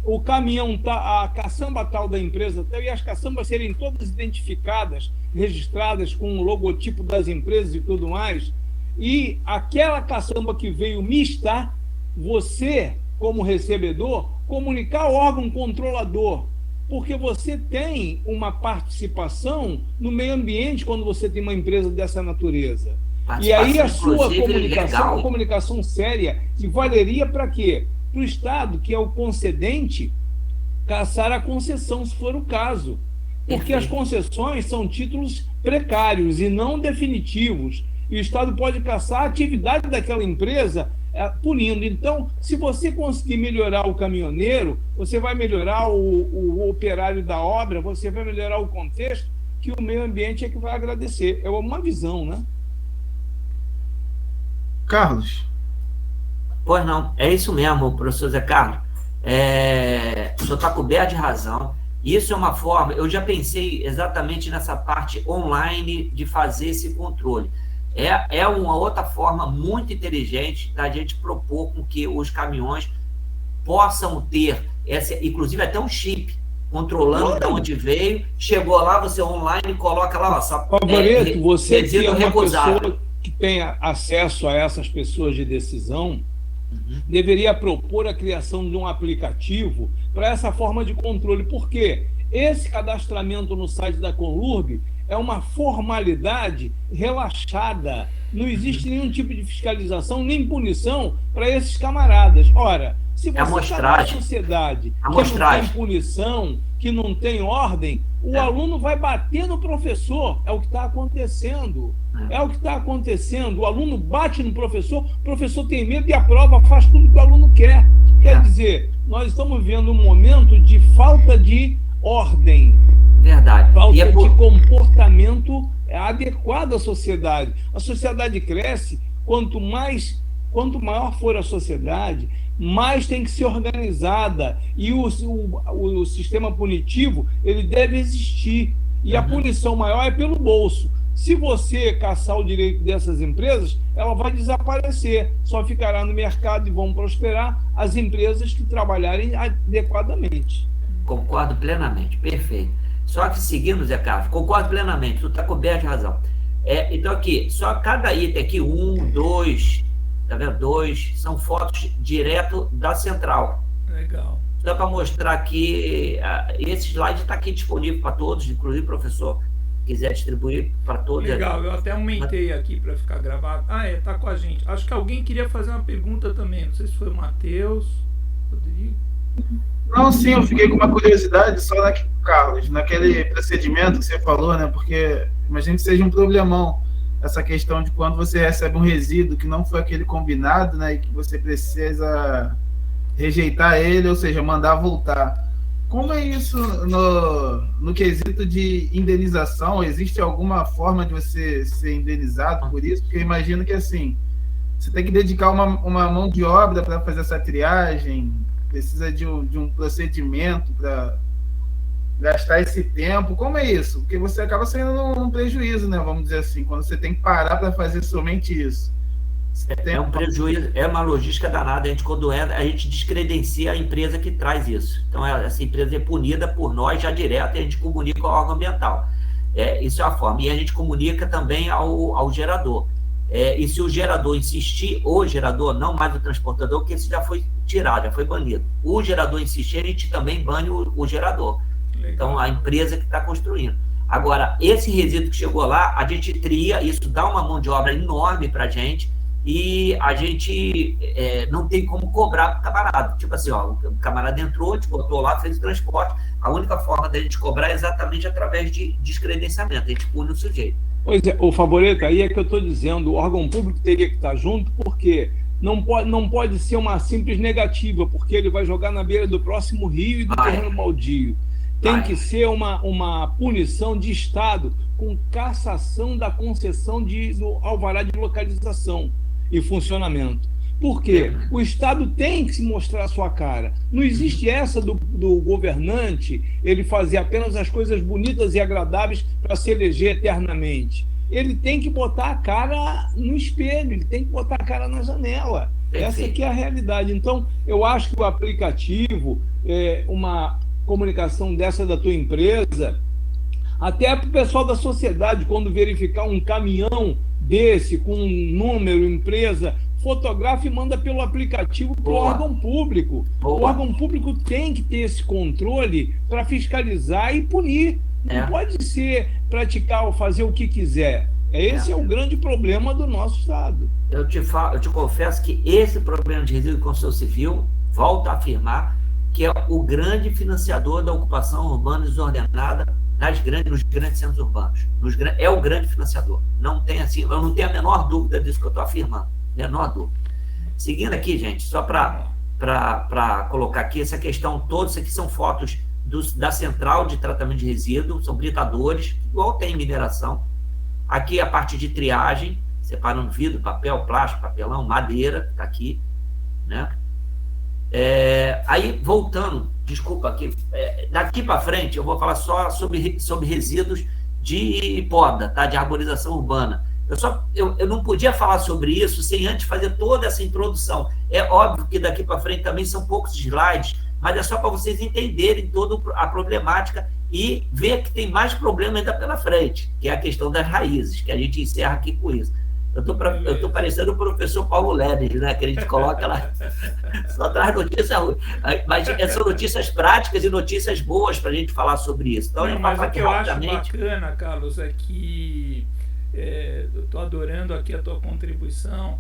o caminhão, a caçamba tal da empresa, e as caçambas serem todas identificadas, registradas com o logotipo das empresas e tudo mais, e aquela caçamba que veio mista, você, como recebedor, comunicar ao órgão controlador, porque você tem uma participação no meio ambiente quando você tem uma empresa dessa natureza. E aí a sua comunicação é uma comunicação séria, e valeria para quê? Para o Estado, que é o concedente, caçar a concessão, se for o caso. Porque as concessões são títulos precários e não definitivos. E o Estado pode caçar a atividade daquela empresa punindo. Então, se você conseguir melhorar o caminhoneiro, você vai melhorar o operário da obra, você vai melhorar o contexto, que o meio ambiente é que vai agradecer. É uma visão, né? Carlos. Pois não, é isso mesmo, professor Zé Carlos. O senhor está coberto de razão. Isso é uma forma, eu já pensei exatamente nessa parte online de fazer esse controle. É uma outra forma muito inteligente da gente propor com que os caminhões possam ter, inclusive até um chip, controlando de onde veio, chegou lá, você online coloca lá, Favorito, você que é uma pessoa que tem acesso a essas pessoas de decisão, deveria propor a criação de um aplicativo para essa forma de controle, porque esse cadastramento no site da Conlurb é uma formalidade relaxada, não existe nenhum tipo de fiscalização nem punição para esses camaradas. Ora, se você está numa sociedade que não tem punição, que não tem ordem, o aluno vai bater no professor. É o que está acontecendo. É o que está acontecendo. O aluno bate no professor, o professor tem medo e a prova faz tudo que o aluno quer. Quer dizer, nós estamos vivendo um momento de falta de ordem. Verdade. Falta de comportamento adequado à sociedade. A sociedade cresce, quanto maior for a sociedade, mais tem que ser organizada. E o sistema punitivo, ele deve existir. E a punição maior é pelo bolso. Se você caçar o direito dessas empresas, ela vai desaparecer. Só ficará no mercado e vão prosperar as empresas que trabalharem adequadamente. Concordo plenamente, perfeito. Só que seguindo, Zé Carlos, concordo plenamente, tu está coberto de razão. Então aqui, só cada item aqui, 1, 2, tá vendo? 2, são fotos direto da central. Legal. Só para mostrar aqui, esse slide está aqui disponível para todos, inclusive o professor quiser distribuir para todos. Legal, eu até aumentei aqui para ficar gravado. Tá com a gente. Acho que alguém queria fazer uma pergunta também, não sei se foi o Matheus, Rodrigo. Não, sim, eu fiquei com uma curiosidade só Carlos, naquele procedimento que você falou, né? Porque imagina que seja um problemão essa questão de quando você recebe um resíduo que não foi aquele combinado, né? E que você precisa rejeitar ele, ou seja, mandar voltar. Como é isso no quesito de indenização? Existe alguma forma de você ser indenizado por isso? Porque eu imagino que, assim, você tem que dedicar uma mão de obra para fazer essa triagem, precisa de um procedimento para gastar esse tempo. Como é isso? Porque você acaba saindo num prejuízo, né? Vamos dizer assim, quando você tem que parar para fazer somente isso. É um prejuízo, é uma logística danada. A gente descredencia a empresa que traz isso. Então, essa empresa é punida por nós já direto e a gente comunica ao órgão ambiental. Isso é a forma. E a gente comunica também ao gerador. E se o gerador insistir, o gerador, não mais o transportador, porque esse já foi tirado, já foi banido. O gerador insistir, a gente também bane o gerador. Legal. Então, a empresa que está construindo. Agora, esse resíduo que chegou lá, a gente tria, isso dá uma mão de obra enorme para a gente, e a gente não tem como cobrar para o camarada. Tipo assim, o camarada entrou, a gente botou lá, fez o transporte. A única forma da gente cobrar é exatamente através de descredenciamento. A gente pune o sujeito. Pois é, o Favoreta, aí é que eu estou dizendo, o órgão público teria que estar junto, porque não pode ser uma simples negativa, porque ele vai jogar na beira do próximo rio e do terreno baldio. Tem que ser uma punição de Estado com cassação da concessão do alvará de localização e funcionamento. Por quê? O Estado tem que se mostrar a sua cara. Não existe essa do governante, ele fazer apenas as coisas bonitas e agradáveis para se eleger eternamente. Ele tem que botar a cara no espelho, ele tem que botar a cara na janela. Essa aqui é a realidade. Então, eu acho que o aplicativo, uma comunicação dessa da tua empresa, até para o pessoal da sociedade, quando verificar um caminhão desse, com um número, empresa, fotografa e manda pelo aplicativo para o órgão público. O órgão público tem que ter esse controle para fiscalizar e punir. Não pode ser praticar ou fazer o que quiser. Esse é o grande problema do nosso Estado. Eu te confesso que esse problema de resíduo de construção civil, volto a afirmar, que é o grande financiador da ocupação urbana desordenada nos grandes centros urbanos. É o grande financiador. Não tem assim, eu não tenho a menor dúvida disso que eu estou afirmando. Menor dúvida. Seguindo aqui, gente, só para colocar aqui essa questão toda, isso aqui são fotos da central de tratamento de resíduos, são britadores, igual tem em mineração. Aqui a parte de triagem, separando vidro, papel, plástico, papelão, madeira, está aqui, né? Aí, voltando, desculpa aqui, daqui para frente eu vou falar só sobre resíduos de poda, tá? De arborização urbana. Eu não podia falar sobre isso sem antes fazer toda essa introdução. É óbvio que daqui para frente também são poucos slides, mas é só para vocês entenderem toda a problemática e ver que tem mais problema ainda pela frente, que é a questão das raízes, que a gente encerra aqui com isso. Eu estou parecendo o professor Paulo Ledes, né? Que a gente coloca lá, só traz notícias ruins. Mas são notícias práticas e notícias boas para a gente falar sobre isso. Então, mas o que eu acho bacana, Carlos, é que eu estou adorando aqui a tua contribuição,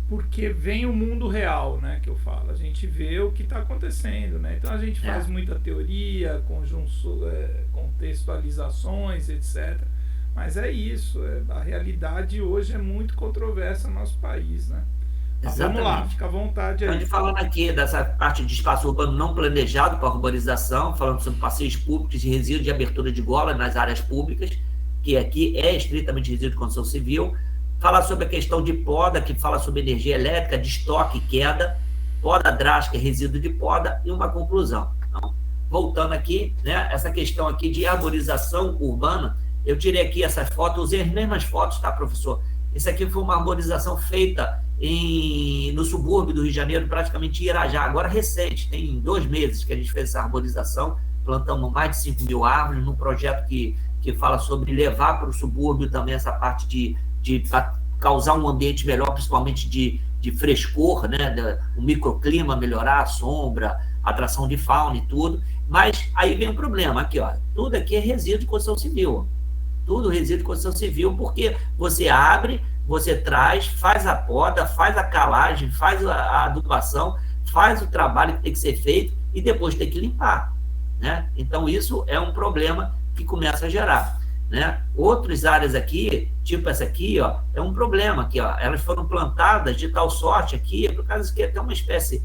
porque vem o mundo real, né, que eu falo. A gente vê o que está acontecendo, né? Então a gente faz muita teoria, contextualizações, etc. Mas é isso, a realidade hoje é muito controversa no nosso país, né? Vamos lá, fica à vontade aí. A gente falando aqui dessa parte de espaço urbano não planejado para urbanização, falando sobre passeios públicos e resíduos de abertura de gola nas áreas públicas, que aqui é estritamente resíduo de construção civil. Falar sobre a questão de poda, que fala sobre energia elétrica, de estoque e queda, poda drástica, resíduo de poda, e uma conclusão. Então, voltando aqui, né, essa questão aqui de arborização urbana, eu tirei aqui essas fotos, usei as mesmas fotos, tá, professor? Isso aqui foi uma arborização feita no subúrbio do Rio de Janeiro, praticamente em Irajá, agora recente, tem 2 meses que a gente fez essa arborização, plantamos mais de 5 mil árvores, num projeto que fala sobre levar para o subúrbio também essa parte de causar um ambiente melhor, principalmente de frescor, né, o microclima melhorar, a sombra, a atração de fauna e tudo, mas aí vem um problema, aqui, ó, tudo aqui é resíduo de construção civil, tudo resíduo de construção civil, porque você abre, você traz, faz a poda, faz a calagem, faz a adubação, faz o trabalho que tem que ser feito e depois tem que limpar, né? Então, isso é um problema que começa a gerar, né? Outras áreas aqui, tipo essa aqui, ó, é um problema aqui, ó, elas foram plantadas de tal sorte aqui, por causa que tem uma espécie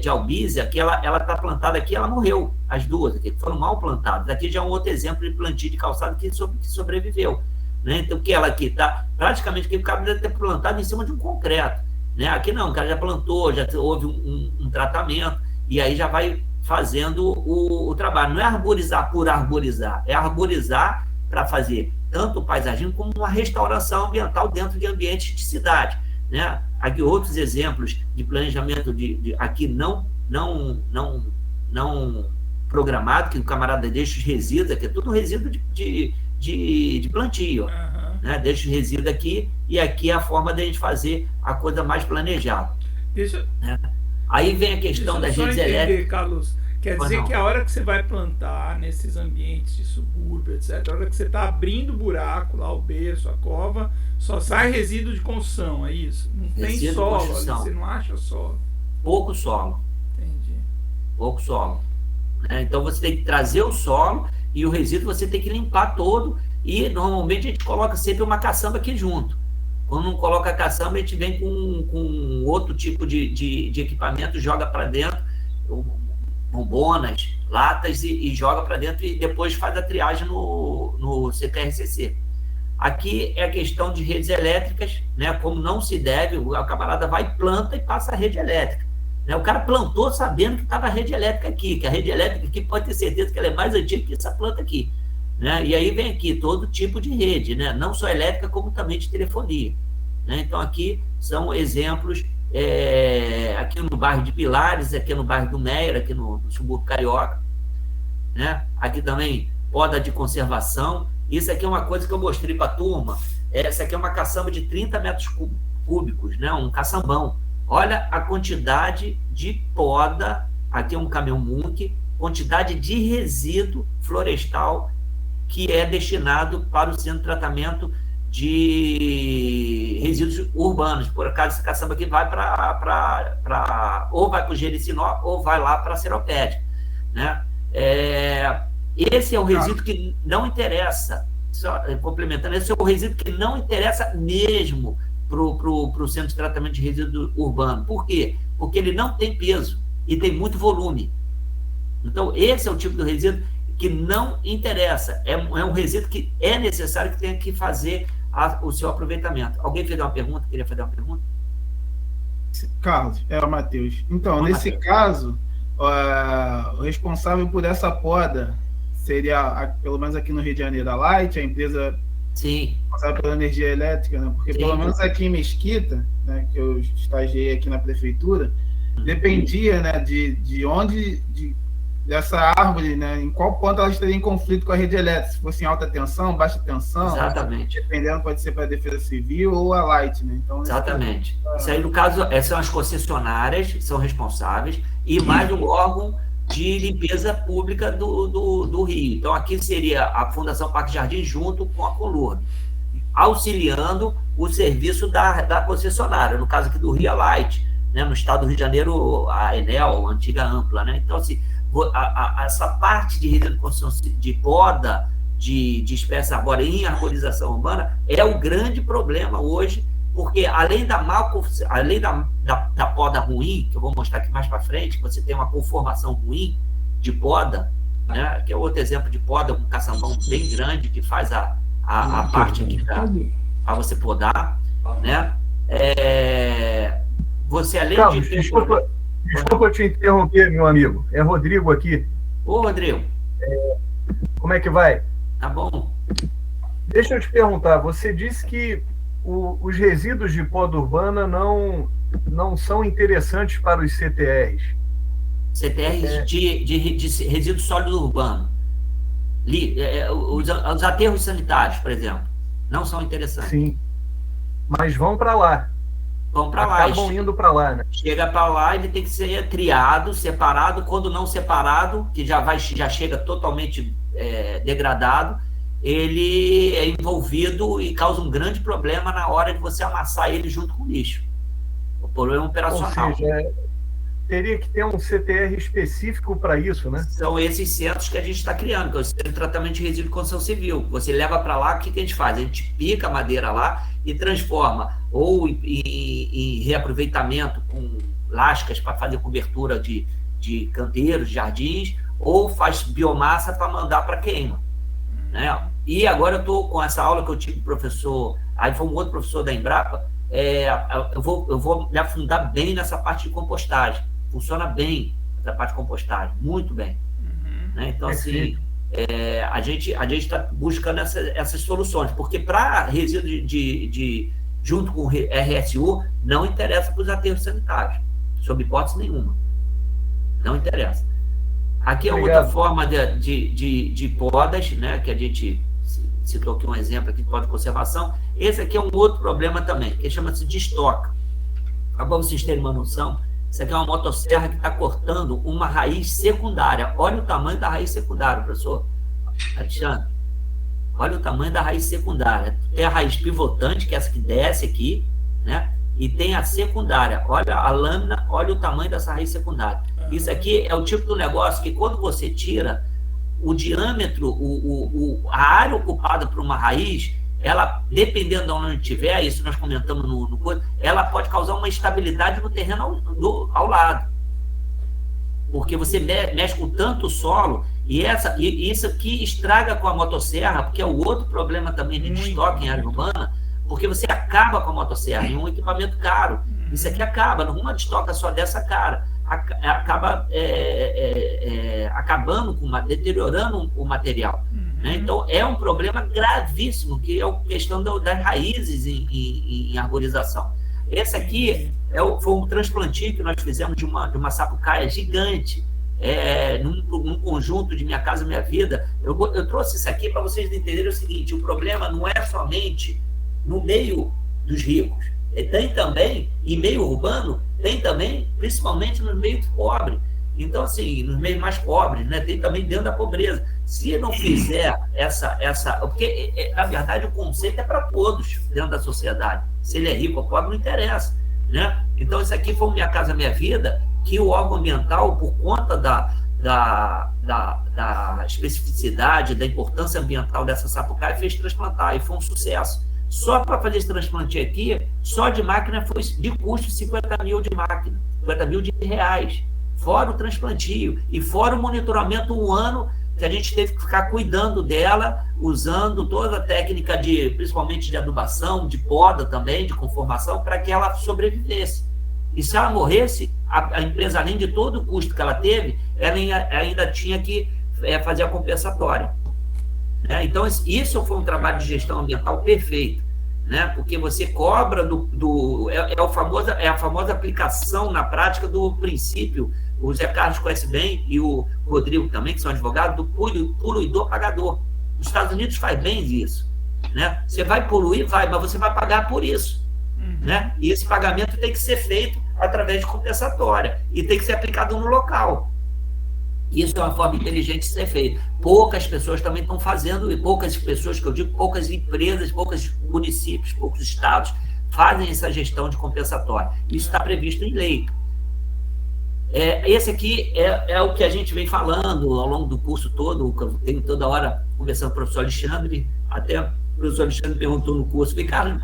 de albízia, que ela está plantada aqui, ela morreu, as duas aqui, foram mal plantadas. Aqui já é um outro exemplo de plantio de calçado que sobreviveu, né? Então, que ela aqui está praticamente, que o cara deve ter plantado em cima de um concreto, né? Aqui não, o cara já plantou, já houve um tratamento, e aí já vai fazendo o trabalho. Não é arborizar por arborizar, é arborizar para fazer tanto o paisagismo como uma restauração ambiental dentro de ambientes de cidade, né? Aqui outros exemplos de planejamento aqui não programado, que o camarada deixa os resíduos, aqui é tudo resíduo de plantio, né? Deixa os resíduos aqui, e aqui é a forma de a gente fazer a coisa mais planejada. Né? Aí vem a questão das redes elétricas. Carlos, quer dizer que a hora que você vai plantar nesses ambientes de subúrbio, etc., a hora que você está abrindo o buraco, lá o berço, a cova, só sai resíduo de construção, é isso? Não tem solo, ali, você não acha solo? Pouco solo. Entendi. Pouco solo. Né? Então, você tem que trazer o solo e o resíduo você tem que limpar todo, e normalmente a gente coloca sempre uma caçamba aqui junto. Quando não coloca a caçamba, a gente vem com outro tipo de equipamento, joga para dentro, bombonas, latas, e joga para dentro, e depois faz a triagem no CTRCC. Aqui é a questão de redes elétricas, né? Como não se deve, o camarada vai, planta e passa a rede elétrica. Né? O cara plantou sabendo que estava a rede elétrica aqui, que a rede elétrica aqui pode ter certeza que ela é mais antiga que essa planta aqui. Né? E aí vem aqui todo tipo de rede, né? Não só elétrica, como também de telefonia. Né? Então, aqui são exemplos, aqui no bairro de Pilares, aqui no bairro do Meier, aqui no subúrbio carioca. Né? Aqui também, poda de conservação. Isso aqui é uma coisa que eu mostrei para a turma. Essa aqui é uma caçamba de 30 metros cúbicos, né? Um caçambão. Olha a quantidade de poda, aqui é um caminhão Munk, quantidade de resíduo florestal que é destinado para o centro de tratamento de resíduos urbanos. Por acaso, essa caçamba aqui vai ou vai para o Jericinó, ou vai lá para a Seropédica, né? Esse é o resíduo que não interessa, só complementando, esse é o resíduo que não interessa mesmo para o centro de tratamento de resíduo urbano. Por quê? Porque ele não tem peso e tem muito volume. Então, esse é o tipo de resíduo que não interessa. É um resíduo que é necessário que tenha que fazer o seu aproveitamento. Alguém fez uma pergunta? Queria fazer uma pergunta? Carlos, o Matheus. Então, nesse caso, o responsável por essa poda seria, pelo menos aqui no Rio de Janeiro, a Light, a empresa responsável pela energia elétrica, né? Porque pelo menos aqui em Mesquita, né, que eu estagiei aqui na prefeitura, dependia, né, de onde, dessa árvore, né, em qual ponto ela estaria em conflito com a rede elétrica, se fosse em alta tensão, baixa tensão. Exatamente. Dependendo, pode ser para a Defesa Civil ou a Light, né? Então, exatamente. Isso aí, no caso, são as concessionárias que são responsáveis, e mais o órgão de limpeza pública do Rio. Então, aqui seria a Fundação Parque Jardim junto com a Colurb, auxiliando o serviço da concessionária, no caso aqui do Rio Light, né? No estado do Rio de Janeiro, a Enel, a antiga Ampla, né? Então, assim, essa parte de resíduo de construção de poda, de espécies arbóreas em arborização urbana, é o grande problema hoje, porque além da poda ruim, que eu vou mostrar aqui mais para frente, que você tem uma conformação ruim de poda, né? Que é outro exemplo de poda, um caçambão bem grande que faz a parte aqui para você podar, né? Você, além Carlos, de... Desculpa te interromper, meu amigo. É Rodrigo aqui. Ô, Rodrigo. Como é que vai? Tá bom. Deixa eu te perguntar, você disse que os resíduos de poda urbana não são interessantes para os CTRs. CTRs de resíduo sólido urbano. Os aterros sanitários, por exemplo, não são interessantes. Sim, mas vão para lá. Vão para lá. Acabam indo para lá, né? Chega para lá, ele tem que ser triado, separado. Quando não separado, que já chega totalmente degradado, ele é envolvido e causa um grande problema na hora de você amassar ele junto com o lixo. O problema operacional. Ou seja, teria que ter um CTR específico para isso, né? São esses centros que a gente está criando, que é o Centro de Tratamento de Resíduo de Construção Civil. Você leva para lá, o que a gente faz? A gente pica a madeira lá e transforma ou em reaproveitamento com lascas para fazer cobertura de canteiros, jardins, ou faz biomassa para mandar para queima, né? E agora eu estou com essa aula que eu tive com o professor, aí foi um outro professor da Embrapa, eu vou me afundar bem nessa parte de compostagem. Funciona bem essa parte de compostagem, muito bem. Né? Então, assim, a gente está buscando essas soluções, porque para resíduo junto com o RSU, não interessa para os aterros sanitários, sob hipótese nenhuma. Não interessa. Aqui é outra forma de podas, né, que a gente citou aqui um exemplo aqui de poda de conservação. Esse aqui é um outro problema também, que chama-se de estoca. Para vocês terem uma noção, isso aqui é uma motosserra que está cortando uma raiz secundária. Olha o tamanho da raiz secundária, professor Alexandre. Olha o tamanho da raiz secundária. Tem a raiz pivotante, que é essa que desce aqui, né? E tem a secundária. Olha a lâmina, olha o tamanho dessa raiz secundária. Isso aqui é o tipo do negócio que, quando você tira o diâmetro, a área ocupada por uma raiz, ela, dependendo de onde estiver, isso nós comentamos no coisa, ela pode causar uma instabilidade no terreno ao lado. Porque você mexe com tanto solo, e isso aqui estraga com a motosserra, porque é o outro problema também de estoque em área urbana, porque você acaba com a motosserra em um equipamento caro. Isso aqui acaba, numa estoca só dessa cara, acaba acabando deteriorando o material. Né? Então, é um problema gravíssimo, que é a questão das raízes em arborização. Esse aqui foi um transplantio que nós fizemos de uma sapucaia gigante, num conjunto de Minha Casa Minha Vida. Eu trouxe isso aqui para vocês entenderem o seguinte: o problema não é somente no meio dos ricos, tem também, em meio urbano, tem também, principalmente nos meios pobres. Então, assim, nos meios mais pobres, né, tem também dentro da pobreza. Se não fizer porque, na verdade, o conceito é para todos dentro da sociedade. Se ele é rico ou pobre, não interessa, né? Então, isso aqui foi o Minha Casa Minha Vida, que o órgão ambiental, por conta da especificidade, da importância ambiental dessa sapucaia, fez transplantar, e foi um sucesso. Só para fazer esse transplante aqui, só de máquina foi de custo 50 mil de máquina, 50 mil de reais, fora o transplantio, e fora o monitoramento 1 ano, que a gente teve que ficar cuidando dela, usando toda a técnica principalmente de adubação, de poda também, de conformação, para que ela sobrevivesse. E se ela morresse, a empresa, além de todo o custo que ela teve, ela ainda tinha que fazer a compensatória. Então, isso foi um trabalho de gestão ambiental perfeito, né? Porque você cobra é a famosa aplicação na prática do princípio. O Zé Carlos conhece bem, e o Rodrigo também, que são advogados, do poluidor pagador. Os Estados Unidos faz bem isso, né? Você vai poluir, mas você vai pagar por isso, né? E esse pagamento tem que ser feito através de compensatória, e tem que ser aplicado no local. Isso é uma forma inteligente de ser feito. Poucas pessoas também estão fazendo, e poucas pessoas, que eu digo, poucas empresas, poucos municípios, poucos estados fazem essa gestão de compensatório. Isso está previsto em lei. Esse aqui é o que a gente vem falando ao longo do curso todo, que eu tenho toda hora conversando com o professor Alexandre, até o professor Alexandre perguntou no curso, Carlos,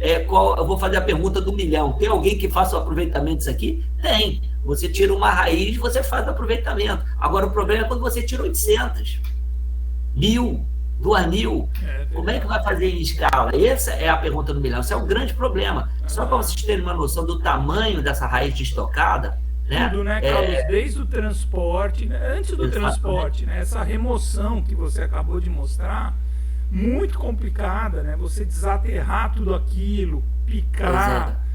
eu vou fazer a pergunta do 1 milhão, tem alguém que faça o aproveitamento disso aqui? Tem. Você tira uma raiz, você faz o aproveitamento. Agora, o problema é quando você tira 800, 1.000, 2.000. Como é que vai fazer em escala? Essa é a pergunta do 1 milhão. Esse é um grande problema. Só para vocês terem uma noção do tamanho dessa raiz estocada, né? Tudo, né, Carlos? Desde o transporte, né? Antes do transporte, né? Essa remoção que você acabou de mostrar, muito complicada, né? Você desaterrar tudo aquilo, picar.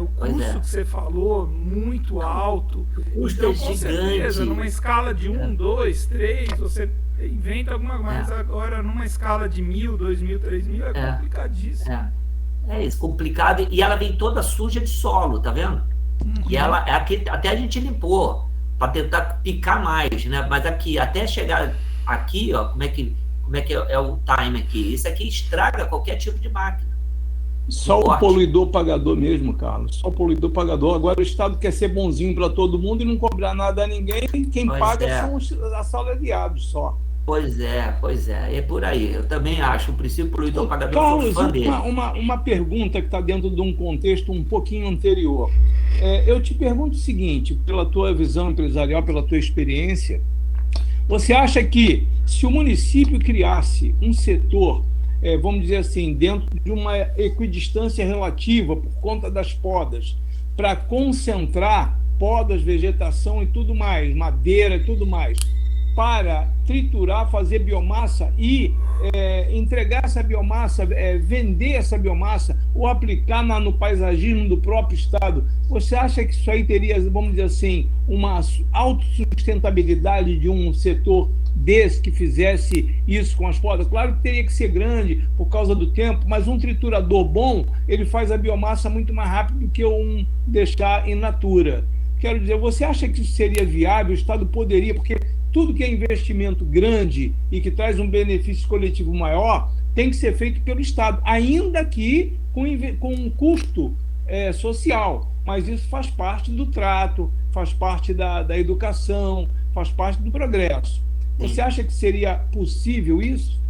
O custo que você falou, muito alto. O custo é com certeza, numa escala de 1, 2, 3, você inventa alguma coisa. Mas agora, numa escala de 1.000, 2.000, 3.000, é complicadíssimo. É isso, complicado. E ela vem toda suja de solo, tá vendo? E ela, até a gente limpou, para tentar picar mais, né? Mas aqui, até chegar aqui, ó, como é que é o time aqui? Isso aqui estraga qualquer tipo de máquina. Só o poluidor pagador mesmo, Carlos. Só o poluidor pagador. Agora o Estado quer ser bonzinho para todo mundo e não cobrar nada a ninguém. Quem paga são os assalariados só. Pois é. É por aí. Eu também acho. O princípio poluidor pagador, Carlos, sou fã dele. Uma pergunta que está dentro de um contexto um pouquinho anterior. Eu te pergunto o seguinte, pela tua visão empresarial, pela tua experiência, você acha que se o município criasse um setor, vamos dizer assim, dentro de uma equidistância relativa por conta das podas, para concentrar podas, vegetação e tudo mais, madeira e tudo mais, para triturar, fazer biomassa e entregar essa biomassa, vender essa biomassa ou aplicar no paisagismo do próprio Estado, você acha que isso aí teria, vamos dizer assim, uma autossustentabilidade de um setor desse que fizesse isso com as podas? Claro que teria que ser grande por causa do tempo, mas um triturador bom, ele faz a biomassa muito mais rápido do que um deixar in natura. Quero dizer, você acha que isso seria viável? O Estado poderia, porque tudo que é investimento grande e que traz um benefício coletivo maior tem que ser feito pelo Estado, ainda que com um custo social. Mas isso faz parte do trato, faz parte da educação, faz parte do progresso. Você acha que seria possível isso?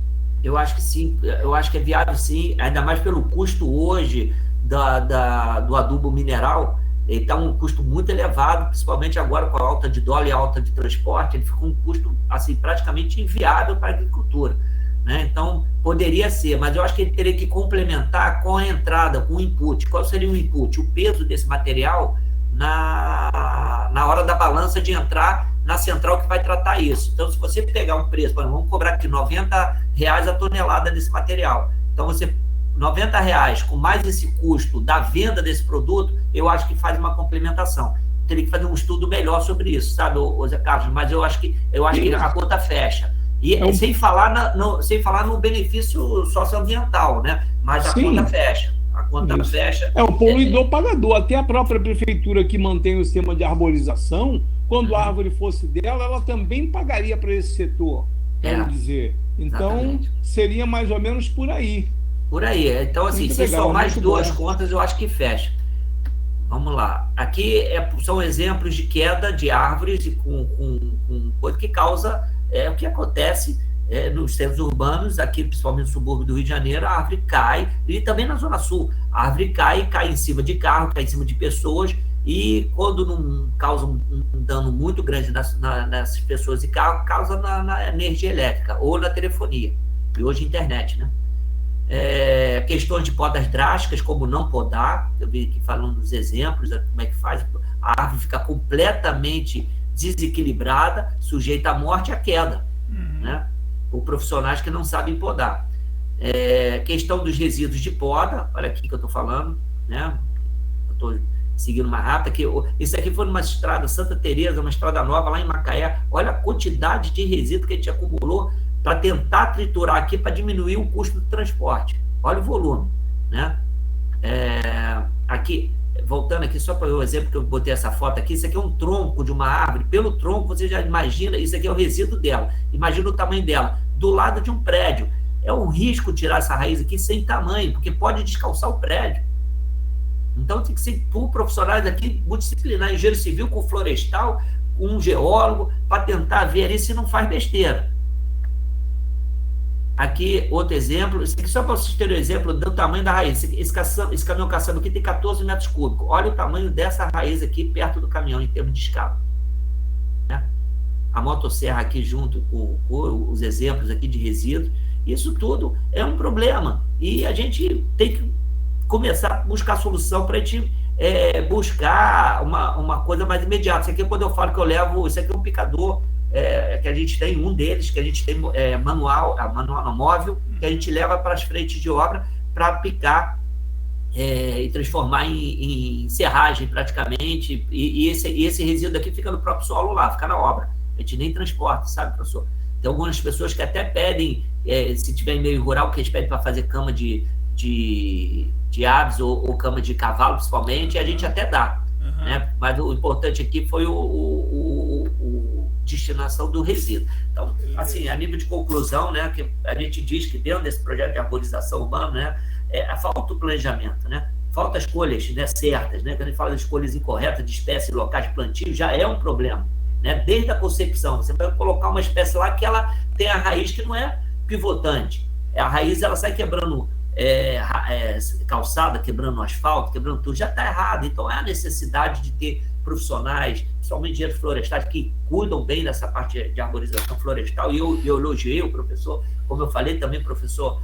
Eu acho que sim, eu acho que é viável sim, ainda mais pelo custo hoje do adubo mineral. Ele está um custo muito elevado, principalmente agora com a alta de dólar e a alta de transporte, ele ficou um custo assim, praticamente inviável para a agricultura, né? Então, poderia ser, mas eu acho que ele teria que complementar com a entrada, com o input. Qual seria o input? O peso desse material na hora da balança de entrar na central que vai tratar isso. Então, se você pegar um preço, vamos cobrar aqui R$90 a tonelada desse material. Então, você R$90 com mais esse custo da venda desse produto, eu acho que faz uma complementação. Teria que fazer um estudo melhor sobre isso, sabe, Zé Carlos? Mas eu acho que a conta fecha. E sem falar no benefício socioambiental, né? Mas a conta fecha. A conta fecha. O poluidor pagador. Até a própria prefeitura que mantém o sistema de arborização, quando a árvore fosse dela, ela também pagaria para esse setor, quero dizer. Então, exatamente. Seria mais ou menos por aí. Por aí. Então, assim, se são mais duas contas, eu acho que fecha. Vamos lá. Aqui são exemplos de queda de árvores com coisa que causa o que acontece nos centros urbanos, aqui principalmente no subúrbio do Rio de Janeiro, a árvore cai, e também na Zona Sul, a árvore cai em cima de carro, cai em cima de pessoas, e quando não causa um dano muito grande nessas pessoas e carro, causa na energia elétrica ou na telefonia, e hoje internet, né? Questões de podas drásticas, como não podar, eu vi aqui falando dos exemplos, como é que faz, a árvore fica completamente desequilibrada, sujeita à morte e à queda, né? Por profissionais que não sabem podar. Questão dos resíduos de poda, olha aqui que eu estou falando, né? Eu estou seguindo uma rápida, isso aqui foi numa estrada Santa Teresa, uma estrada nova lá em Macaé, olha a quantidade de resíduo que a gente acumulou para tentar triturar aqui, para diminuir o custo do transporte. Olha o volume, né? Aqui, voltando aqui só para o exemplo que eu botei essa foto aqui, isso aqui é um tronco de uma árvore, pelo tronco você já imagina, isso aqui é o resíduo dela, imagina o tamanho dela, do lado de um prédio. É um risco tirar essa raiz aqui sem tamanho, porque pode descalçar o prédio. Então tem que ser por profissionais aqui multidisciplinar, engenheiro civil com florestal, com um geólogo, para tentar ver ali se não faz besteira. Aqui, outro exemplo, isso aqui só para vocês terem o exemplo do tamanho da raiz. Esse caminhão caçamba aqui tem 14 metros cúbicos. Olha o tamanho dessa raiz aqui perto do caminhão, em termos de escala. Né? A motosserra aqui junto com os exemplos aqui de resíduos. Isso tudo é um problema. E a gente tem que começar a buscar solução para a gente buscar uma coisa mais imediata. Isso aqui é quando eu falo que eu levo, isso aqui é um picador, que a gente tem, um deles, que a gente tem manual móvel, que a gente leva para as frentes de obra para picar e transformar em serragem praticamente, e esse resíduo aqui fica no próprio solo lá, fica na obra. A gente nem transporta, sabe, professor? Tem algumas pessoas que até pedem, se tiver em meio rural, que eles pedem para fazer cama de aves ou cama de cavalo, principalmente, e a gente até dá. Né? Mas o importante aqui foi o destinação do resíduo. Então, assim, a nível de conclusão, né, que a gente diz que dentro desse projeto de arborização urbana, né, falta o planejamento, né? Falta escolhas, né, certas, né? Quando a gente fala de escolhas incorretas de espécies e locais de plantio, já é um problema. Né? Desde a concepção, você vai colocar uma espécie lá que ela tem a raiz que não é pivotante. A raiz, ela sai quebrando calçada, quebrando asfalto, quebrando tudo, já está errado. Então, é a necessidade de ter profissionais, principalmente engenheiros florestais, que cuidam bem dessa parte de arborização florestal. E eu elogiei o professor, como eu falei também, professor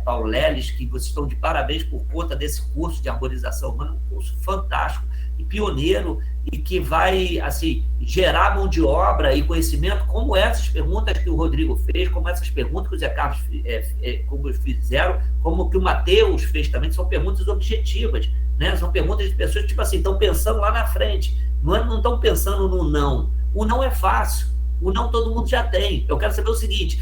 Paulo Leles, que vocês estão de parabéns por conta desse curso de arborização urbana, um curso fantástico e pioneiro, e que vai, assim, gerar mão de obra e conhecimento, como essas perguntas que o Rodrigo fez, como essas perguntas que o Zé Carlos como fizeram, como que o Matheus fez também, são perguntas objetivas, né? São perguntas de pessoas que, tipo assim, estão pensando lá na frente, não estão pensando no não. O não é fácil, o não todo mundo já tem. Eu quero saber o seguinte: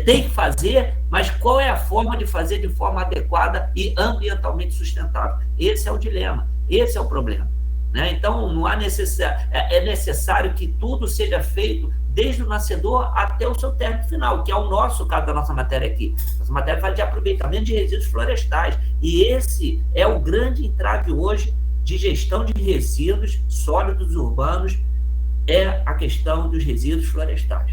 tem que fazer, mas qual é a forma de fazer de forma adequada e ambientalmente sustentável? Esse é o dilema, esse é o problema. Né? Então, não há é necessário que tudo seja feito desde o nascedor até o seu término final, que é o nosso caso da nossa matéria aqui. Nossa matéria fala de aproveitamento de resíduos florestais, e esse é o grande entrave hoje de gestão de resíduos sólidos urbanos, é a questão dos resíduos florestais.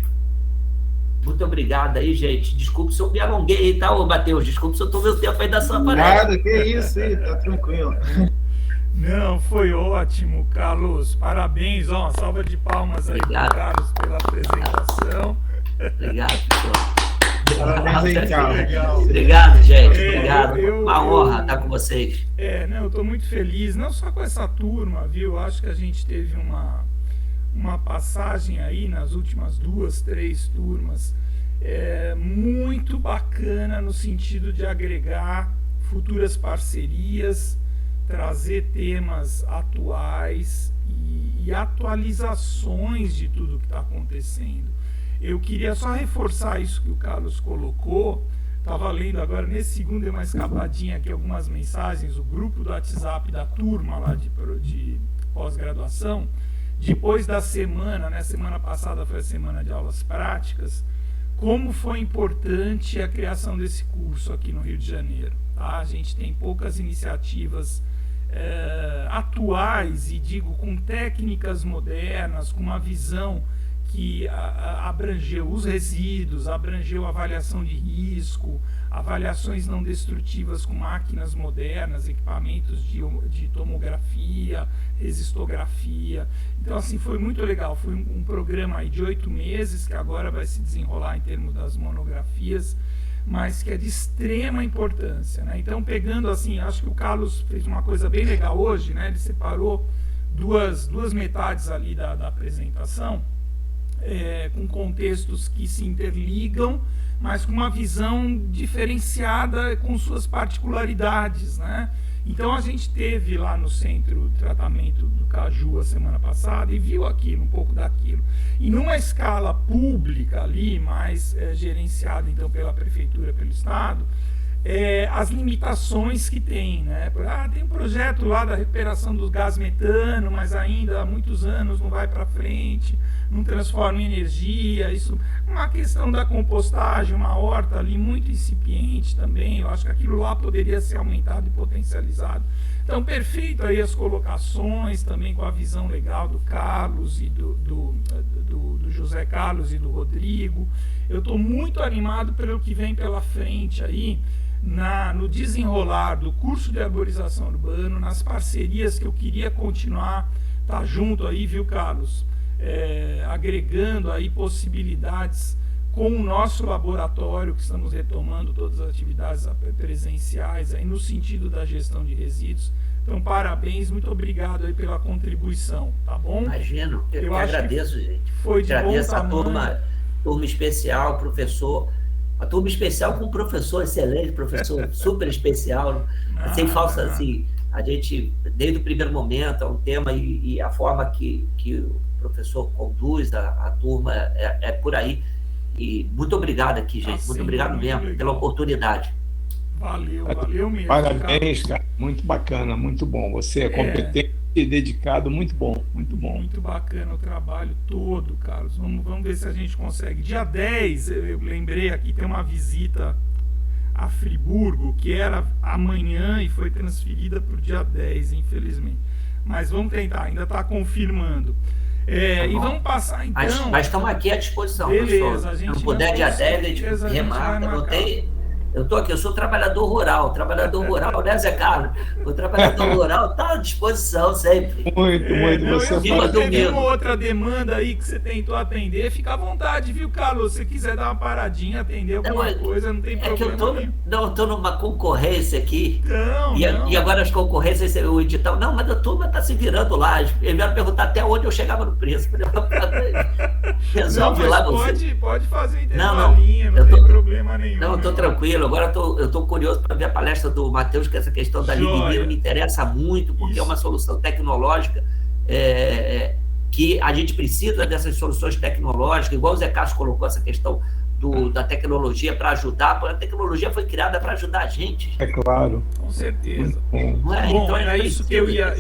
Muito obrigado aí, gente. Desculpe se eu me alonguei, tá, Matheus? Desculpe se eu tomei o tempo aí da sua parede. Nada, que isso aí, tá tranquilo. Não, foi ótimo, Carlos. Parabéns, uma salva de palmas aí para Carlos pela apresentação. Obrigado, pessoal. Parabéns aí, Carlos. Obrigado, gente. Obrigado. Uma honra estar com vocês. Eu estou muito feliz, não só com essa turma, viu? Acho que a gente teve uma passagem aí nas últimas 2, 3 turmas muito bacana no sentido de agregar futuras parcerias, trazer temas atuais e atualizações de tudo que está acontecendo. Eu queria só reforçar isso que o Carlos colocou. Estava lendo agora, nesse segundo, deu uma escapadinha aqui, algumas mensagens, o grupo do WhatsApp da turma lá de pós-graduação, depois da semana, né, semana passada foi a semana de aulas práticas, como foi importante a criação desse curso aqui no Rio de Janeiro. Tá? A gente tem poucas iniciativas atuais, e digo com técnicas modernas, com uma visão que abrangeu os resíduos, abrangeu a avaliação de risco, avaliações não destrutivas com máquinas modernas, equipamentos de tomografia, resistografia. Então, assim, foi muito legal. Foi um programa aí de 8 meses, que agora vai se desenrolar em termos das monografias, mas que é de extrema importância, né? Então, pegando assim, acho que o Carlos fez uma coisa bem legal hoje, né? Ele separou duas metades ali da apresentação, com contextos que se interligam, mas com uma visão diferenciada com suas particularidades, né? Então, a gente teve lá no centro de tratamento do Caju a semana passada e viu aquilo, um pouco daquilo. E numa escala pública ali, mais gerenciada então pela prefeitura, pelo Estado, as limitações que tem, né? Tem um projeto lá da recuperação dos gás metano, mas ainda há muitos anos não vai para frente, não transforma em energia. Isso, uma questão da compostagem, uma horta ali muito incipiente também. Eu acho que aquilo lá poderia ser aumentado e potencializado. Então, perfeito aí as colocações, também com a visão legal do Carlos e do José Carlos e do Rodrigo. Eu estou muito animado pelo que vem pela frente aí, no desenrolar do curso de arborização urbana, nas parcerias que eu queria continuar, tá junto aí, viu, Carlos? Agregando aí possibilidades com o nosso laboratório, que estamos retomando todas as atividades presenciais aí no sentido da gestão de resíduos. Então, parabéns, muito obrigado aí pela contribuição, tá bom? Imagino, eu agradeço, gente. Foi de agradeço bom a turma especial, professor. Uma turma especial com um professor excelente, professor super especial. Sem falsa, assim, a gente, desde o primeiro momento, é um tema e a forma que o professor conduz a turma é por aí. E muito obrigado aqui, gente. Muito obrigado mesmo pela oportunidade. Valeu mesmo. Parabéns, cara. Muito bacana, muito bom. Você é competente e dedicado, muito bom, muito bom. Muito bacana o trabalho todo, Carlos. Vamos ver se a gente consegue. Dia 10, eu lembrei aqui, tem uma visita a Friburgo, que era amanhã e foi transferida para o dia 10, infelizmente. Mas vamos tentar, ainda está confirmando. E vamos passar então. Mas estamos aqui à disposição, beleza, se não puder, dia 10, a gente remarca, não tem. Eu estou aqui, eu sou trabalhador rural, né, Zé Carlos? O trabalhador rural está à disposição sempre. Muito. Você teve uma outra demanda aí que você tentou atender, fica à vontade, viu, Carlos? Se quiser dar uma paradinha, atender alguma coisa, não tem problema. Eu estou numa concorrência aqui, não. E agora as concorrências, o edital, não, mas a turma está se virando lá. Eles vieram perguntar até onde eu chegava no preço. Resolve lá você. Pode fazer intervalinho, não tem problema nenhum. Não, estou tranquilo. Agora eu estou curioso para ver a palestra do Matheus, que essa questão da Ligue me interessa muito, porque é uma solução tecnológica que a gente precisa dessas soluções tecnológicas, igual o Zé Carlos colocou essa questão da tecnologia para ajudar, porque a tecnologia foi criada para ajudar a gente. É claro. Com certeza. Bom, então, era isso que eu ia